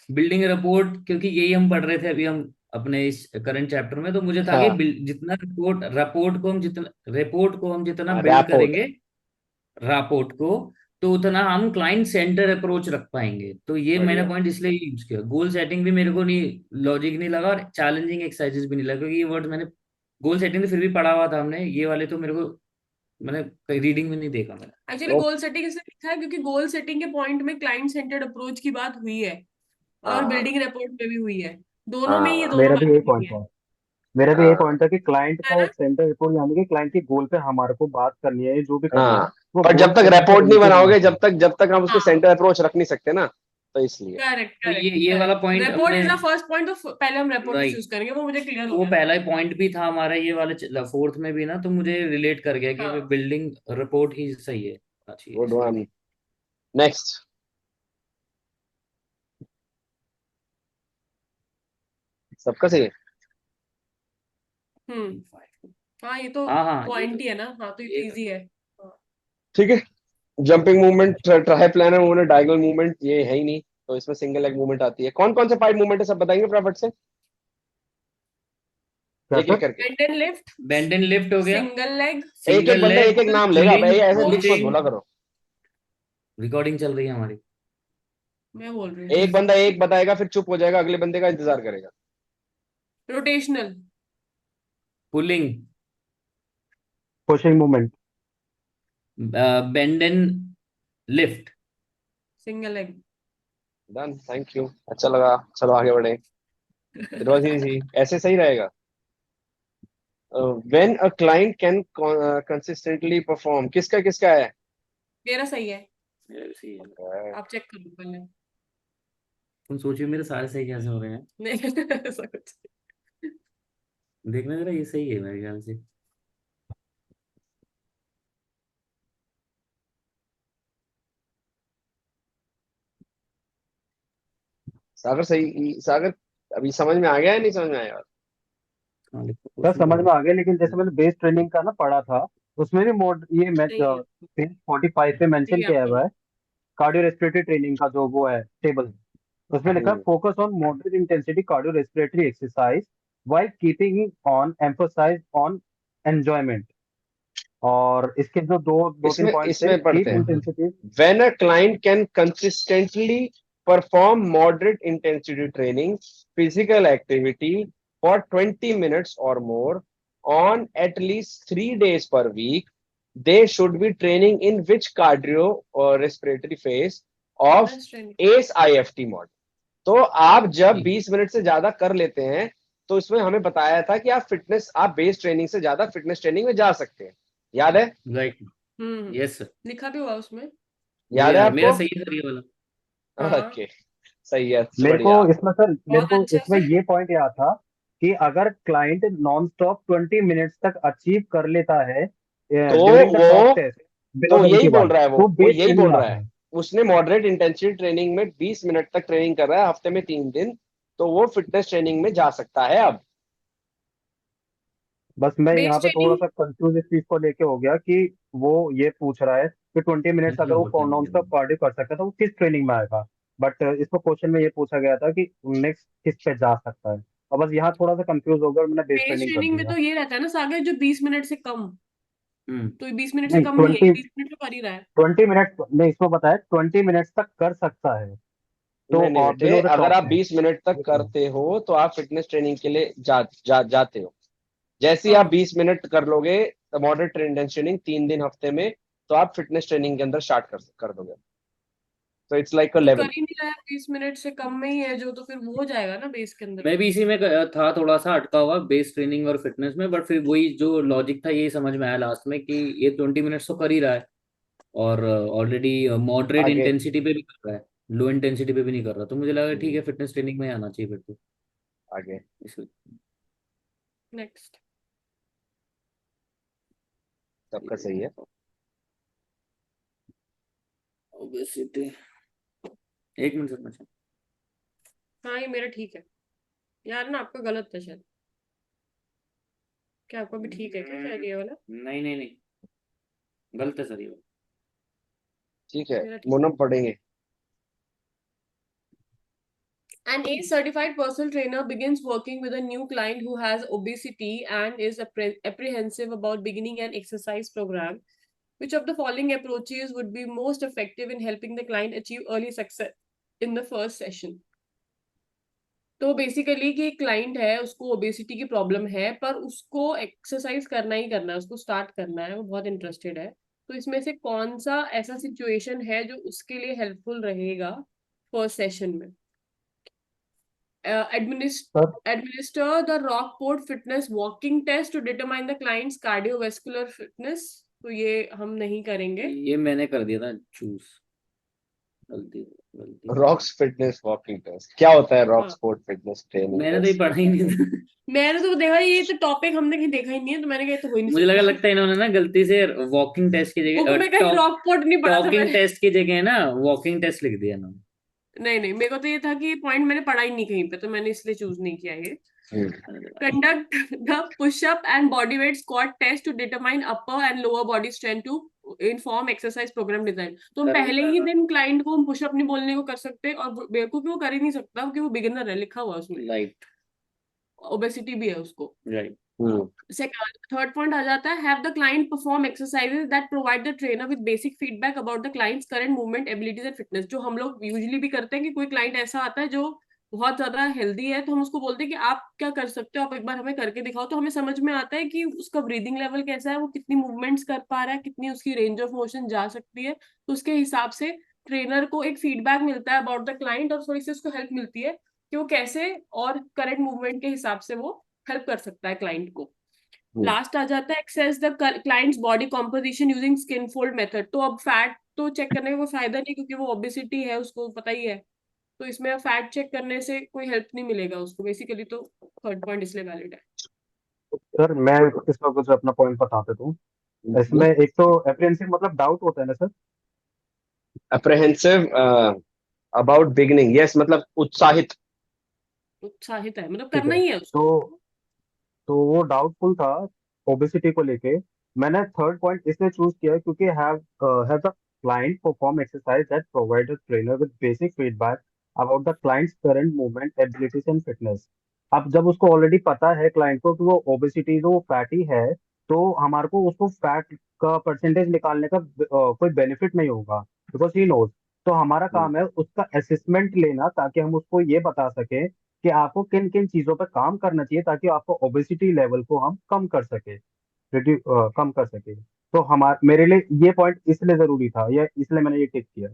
बिल्डिंग रिपोर्ट, क्योंकि यही हम पढ़ रहे थे अभी हम अपने इस करंट चैप्टर में, तो मुझे था कि हाँ, जितना रिपोर्ट को हम जितना बिल्ड रैपोर्ट। करेंगे, रापोर्ट को, तो उतना हम क्लाइंट सेंटर अप्रोच रख पाएंगे। तो ये मैंने बढ़िया। पॉइंट इसलिए यूज किया। गोल सेटिंग भी मेरे को नहीं, लॉजिक नहीं लगा, और चैलेंजिंग एक्सरसाइजेस भी नहीं लगा, क्योंकि ये वर्ड मैंने, गोल सेटिंग तो फिर भी पढ़ा हुआ था हमने, ये वाले तो मेरे को मैंने रीडिंग में नहीं देखा मैंने। एक्चुअली ओ, गोल सेटिंग इसलिए लिखा है क्योंकि गोल सेटिंग के पॉइंट में क्लाइंट सेंटर्ड अप्रोच की बात हुई है, और हाँ, बिल्डिंग रिपोर्ट में भी हुई है, दोनों में ही ये हाँ, दोनों मेरा भी बातें यही हुई पॉइंट है। था। मेरा भी यही हाँ, पॉइंट था कि क्लाइंट है का ना। एक सेंटर रिपोर्ट, यानी कि क्लाइंट के गोल पे हमारे को बात करनी है, जो भी करना है हाँ। वो पर गोल जब तक सेटिंग के रिपोर्ट नहीं नीचे होना बनाओगे, चाहिए। जब तक हम उसको हाँ, सेंटर अप्रोच रख नहीं सकते ना, तो इसलिए। करेक्ट तो करेक्ट ये वाला करेक्ट। पॉइंट रिपोर्ट हमने, इज द फर्स्ट पॉइंट, तो पहले हम रिपोर्ट चूज राइट, करेंगे, वो मुझे क्लियर हो वो गया। पहला पॉइंट भी था हमारा ये वाला फोर्थ में भी ना, तो मुझे रिलेट कर गया कि हाँ। बिल्डिंग रिपोर्ट ही सही है, अच्छी है गुड इसलिए। वन। नेक्स्ट। सबका सही है। हाँ, ये तो हाँ हाँ, ये तो, पॉइंट ही है ना, हाँ तो ये ये तो तो इजी है। हाँ। ठीक है। Jumping movement, tri planar movement, diagonal movement ये है ही नहीं, तो इसमें सिंगल लेग मूवमेंट आती है। कौन कौन से 5 मूवमेंट है, सब बताएंगे फटाफट से, क्या एक सर? एक करके। Bend and lift, bend and lift हो गया, सिंगल लेग, एक एक सिंगल बंदा लेग, एक एक नाम लेगा पुलिंग, भाई, ऐसे लिस्ट मत पुशिंग। बोला करो। रिकॉर्डिंग चल रही है हमारी। मैं बोल रही हूँ। एक बंदा एक बताएगा, फिर चुप हो जाएगा, अगले बंदे का इंतजार करेगा। Rotational, pulling, pushing movement. Bend and lift. Single leg. Done, thank you, अच्छा लगा। चलो आगे बढ़े। इट वाज इजी, ऐसे सही रहेगा। When a client can consistently perform, किसका किसका है? मेरा सही है, मेरा भी सही है। आप चेक कर लो पहले। तुम सोचिए मेरे सारे सही कैसे हो रहे हैं। नहीं ऐसा कुछ। देखना जरा, ये सही है मेरे ख्याल से। सागर सही, सागर अभी समझ में आ गया है, नहीं समझ में आया? हाँ लिखो, सर क्वेश्चन समझ पढ़ो। में आ गया, लेकिन जैसे मैंने बेस ट्रेनिंग का ना पढ़ा था, उसमें भी मोड ये मैं सही है, पेज 45 पे मेंशन सही है किया आपका। हुआ है, कार्डियो रेस्पिरेटरी ट्रेनिंग का जो वो है टेबल, उसमें लिखा है hmm. Focus on moderate intensity cardio respiratory exercise while keeping on emphasize on enjoyment. और इसके जो दो दो तीन इसमें पॉइंट थे, इसमें पढ़ते कीप हैं। Intensity. When a client can consistently perform moderate intensity training, physical activity for 20 minutes or more on at least 3 days per week, they should be training in which cardio or respiratory phase of fitness training. ACE IFT model? तो आप जब ठीक 20 मिनट से ज्यादा कर लेते हैं, तो इसमें हमें बताया था कि आप बेस ट्रेनिंग से ज्यादा फिटनेस ट्रेनिंग में जा सकते हैं। याद है? राइट। हम्म, यस सर। लिखा भी हुआ उसमें। याद है मेरा आपको? सही है सर ये वाला। हाँ, ओके, सही है, मेरे को बढ़िया। इसमें सर, मेरे बहुत को अच्छे इसमें से। ये पॉइंट याद था कि अगर क्लाइंट नॉन स्टॉप 20 मिनट्स तक अचीव कर लेता है तो ड्यूरिंग द टॉप वो टेस्ट तो विदाउट यही बोल एनटी1, रहा है, तो वो बेस यही ट्रेनिंग बोल रहा आता है। है। उसने मॉडरेट इंटेंसिटी ट्रेनिंग में 20 मिनट तक ट्रेनिंग कर रहा है, हफ्ते में 3 दिन, तो वो फिटनेस ट्रेनिंग में जा सकता है अब। बस मैं बेस यहाँ पे थोड़ा ट्रेनिंग। सा कंफ्यूज इस चीज को लेके हो गया कि वो ये पूछ रहा है कि 20 मिनट्स अगर वो नॉन स्टॉप कार्डियो कर सकता है तो वो किस ट्रेनिंग में आएगा। बट इसको क्वेश्चन में ये पूछा गया था कि नेक्स्ट किस पे जा सकता है, और बस यहाँ थोड़ा सा कंफ्यूज हो गया और मैंने बेस बेस ट्रेनिंग कर ट्रेनिंग में दिया। तो ये रहता है ना सागर, जो 20 मिनट से कम। हम्म। तो 20 मिनट से नहीं, कम नहीं है, 20 मिनट तो कर ही रहा है। 20 मिनट नहीं, इसको बताया 20 मिनट्स तक कर सकता है, तो नहीं नहीं बेटे, बिलो द अगर टॉप आप टेस्ट। 20 मिनट तक करते हो तो आप फिटनेस ट्रेनिंग के लिए जाते हो। जैसे ही आप हाँ, 20 मिनट कर लोगे मॉडरेट इंटेंस ट्रेनिंग 3 दिन हफ्ते में, तो आप फिटनेस ट्रेनिंग के अंदर स्टार्ट कर दोगे। तो इट्स लाइक अ तो कर लेवल। ही नहीं रहा है, 20 मिनट से कम में ही है जो, तो फिर वो हो जाएगा ना बेस के अंदर। मैं भी इसी में था थोड़ा सा अटका हुआ बेस ट्रेनिंग और फिटनेस में, बट फिर वही जो लॉजिक था यही समझ में आया लास्ट में कि ये 20 मिनट्स तो कर ही रहा है और ऑलरेडी मॉडरेट आगे इंटेंसिटी पे भी कर रहा है, लो इंटेंसिटी पे भी नहीं कर रहा, तो मुझे लगा ठीक है फिटनेस ट्रेनिंग में ही आना चाहिए फिर तो आगे इसलिए। नेक्स्ट। सबका सही है। ओबेसिटी, एक मिनट सर मैं हाँ, ये मेरा ठीक है यार, ना आपका गलत था शायद। क्या आपका भी ठीक है क्या शायद ये वाला? नहीं नहीं नहीं, गलत है सर ये। ठीक है, मेरा ठीक। मोनम पढ़ेंगे। An ACE-certified personal trainer begins working with a new client who has obesity and is apprehensive about beginning an exercise program. Which of the following approaches would be most effective in helping the client achieve early success in the first session? तो बेसिकली कि एक क्लाइंट है, उसको ओबेसिटी की प्रॉब्लम है, पर उसको एक्सरसाइज करना ही करना है, उसको स्टार्ट करना है, वो बहुत इंटरेस्टेड है। तो इसमें से कौन सा ऐसा सिचुएशन है जो उसके लिए हेल्पफुल रहेगा फर्स्ट सेशन में? Sir Administer the Rockport Fitness Walking Test to determine the client's cardiovascular fitness. तो ये हम नहीं करेंगे। ये मैंने कर दिया था चूज, गलती गलती। रॉक्स फिटनेस वॉकिंग टेस्ट क्या होता है? रॉक हाँ, स्पोर्ट फिटनेस ट्रेनिंग मैंने तो ये टेस्ट। पढ़ा ही नहीं था। मैंने तो देखा, ये तो टॉपिक हमने कहीं देखा ही नहीं है, तो मैंने कहा ये तो हो ही नहीं मुझे सकता। लगता है इन्होंने ना गलती से वॉकिंग टेस्ट की वो जगह मैं कहीं रॉकपोर्ट नहीं पढ़ा था टॉकिंग मैंने। टेस्ट की जगह ना वॉकिंग टेस्ट लिख दिया इन्होंने। नहीं नहीं, मेरे को तो ये था कि पॉइंट मैंने पढ़ा ही नहीं कहीं पे, तो मैंने इसलिए चूज नहीं किया ये। हम्म। Conduct the push-up and bodyweight squat test to determine upper and lower body strength to inform exercise program design. तो हम पहले ही दिन क्लाइंट को हम पुशअप नहीं बोलने को कर सकते, और बेवकूफ वो कर ही नहीं सकता क्योंकि वो बिगिनर है, लिखा हुआ है उसमें, राइट ओबेसिटी भी है उसको। राइट। थर्ड पॉइंट आ जाता है, have the client perform exercises that provide the trainer with basic feedback about the clients current movement abilities and fitness. जो हम लोग यूजुअली भी करते हैं कि कोई क्लाइंट ऐसा आता है जो बहुत ज्यादा हेल्दी है, तो हम उसको बोलते हैं कि आप क्या कर सकते हो, आप एक बार हमें करके दिखाओ, तो हमें समझ में आता है कि उसका ब्रीदिंग लेवल कैसा है, वो कितनी मूवमेंट्स कर पा रहा है, कितनी उसकी रेंज ऑफ मोशन जा सकती है। तो उसके हिसाब से ट्रेनर को एक फीडबैक मिलता है अबाउट द क्लाइंट, और थोड़ी सी उसको हेल्प मिलती है कि वो कैसे और करंट मूवमेंट के हिसाब से वो हेल्प कर सकता है क्लाइंट को। लास्ट आ जाता है, access the client's body composition using skin fold method. तो अब फैट तो चेक करने का कोई फायदा नहीं, क्योंकि वो ओबेसिटी है, उसको पता ही है, तो इसमें फैट चेक करने से कोई हेल्प नहीं मिलेगा उसको बेसिकली। तो थर्ड पॉइंट इसलिए वैलिड है। सर मैं इसमें कुछ अपना पॉइंट बता देता हूँ। इसमें एक तो एप्रिहेंसिव मतलब डाउट होता है ना सर। अप्रहेंसिव अबाउट बिगिनिंग, यस, मतलब उत्साहित। उत्साहित है मतलब ठीक करना है, ही है उसको। तो वो डाउटफुल था ओबेसिटी को लेके। मैंने थर्ड पॉइंट इसलिए चूज किया क्योंकि have the client perform exercise that provide trainer with basic feedback about the clients current movement abilities and fitness. अब जब उसको ऑलरेडी पता है क्लाइंट को कि वो ओबेसिटी वो फैटी है, तो हमारे को उसको फैट का परसेंटेज निकालने का कोई बेनिफिट नहीं होगा, बिकॉज ही नोज। तो हमारा काम है उसका असेसमेंट लेना, ताकि हम उसको ये बता सकें कि आपको किन किन चीजों पर काम करना चाहिए ताकि आपको ओबेसिटी लेवल को हम कम कर सके, कम कर सके। तो हमारे मेरे लिए ये पॉइंट इसलिए जरूरी था, ये इसलिए मैंने ये टिक किया।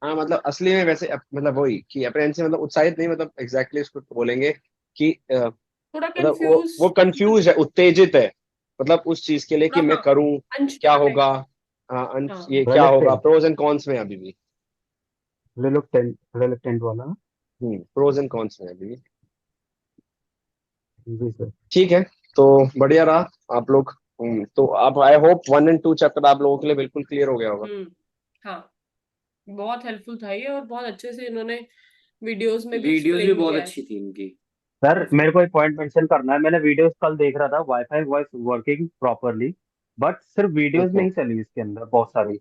हाँ, मतलब असली में वैसे मतलब वही कि अप्रेंटिस मतलब उत्साहित नहीं, मतलब एग्जैक्टली उसको बोलेंगे कि थोड़ा मतलब कंफ्यूज। वो कंफ्यूज है, उत्तेजित है, मतलब उस चीज के लिए कि थोड़ा मैं हाँ, करूं, क्या अनश्योर है। होगा। हाँ, हाँ ये क्या होगा, रिलेक्टेंट, प्रोज एंड कॉन्स में अभी भी। रिलेक्टेंट वाला। प्रोज एंड कॉन्स में अभी भी। जी सर। ठीक है, तो बढ़िया रहा आप लोग। तो आप, आई होप 1 और 2 चैप्टर आप लोगों के लिए बिल्कुल क्लियर हो गया होगा। हाँ बहुत हेल्पफुल था ये, और बहुत अच्छे से इन्होंने वीडियोस में भी वीडियोस भी एक्सप्लेन बहुत किया है। अच्छी थी इनकी। सर मेरे को एक पॉइंट मेंशन करना है, मैंने वीडियोस कल देख रहा था, wifi voice working properly, but सिर्फ वीडियोस ओके, नहीं चली इसके अंदर बहुत सारी।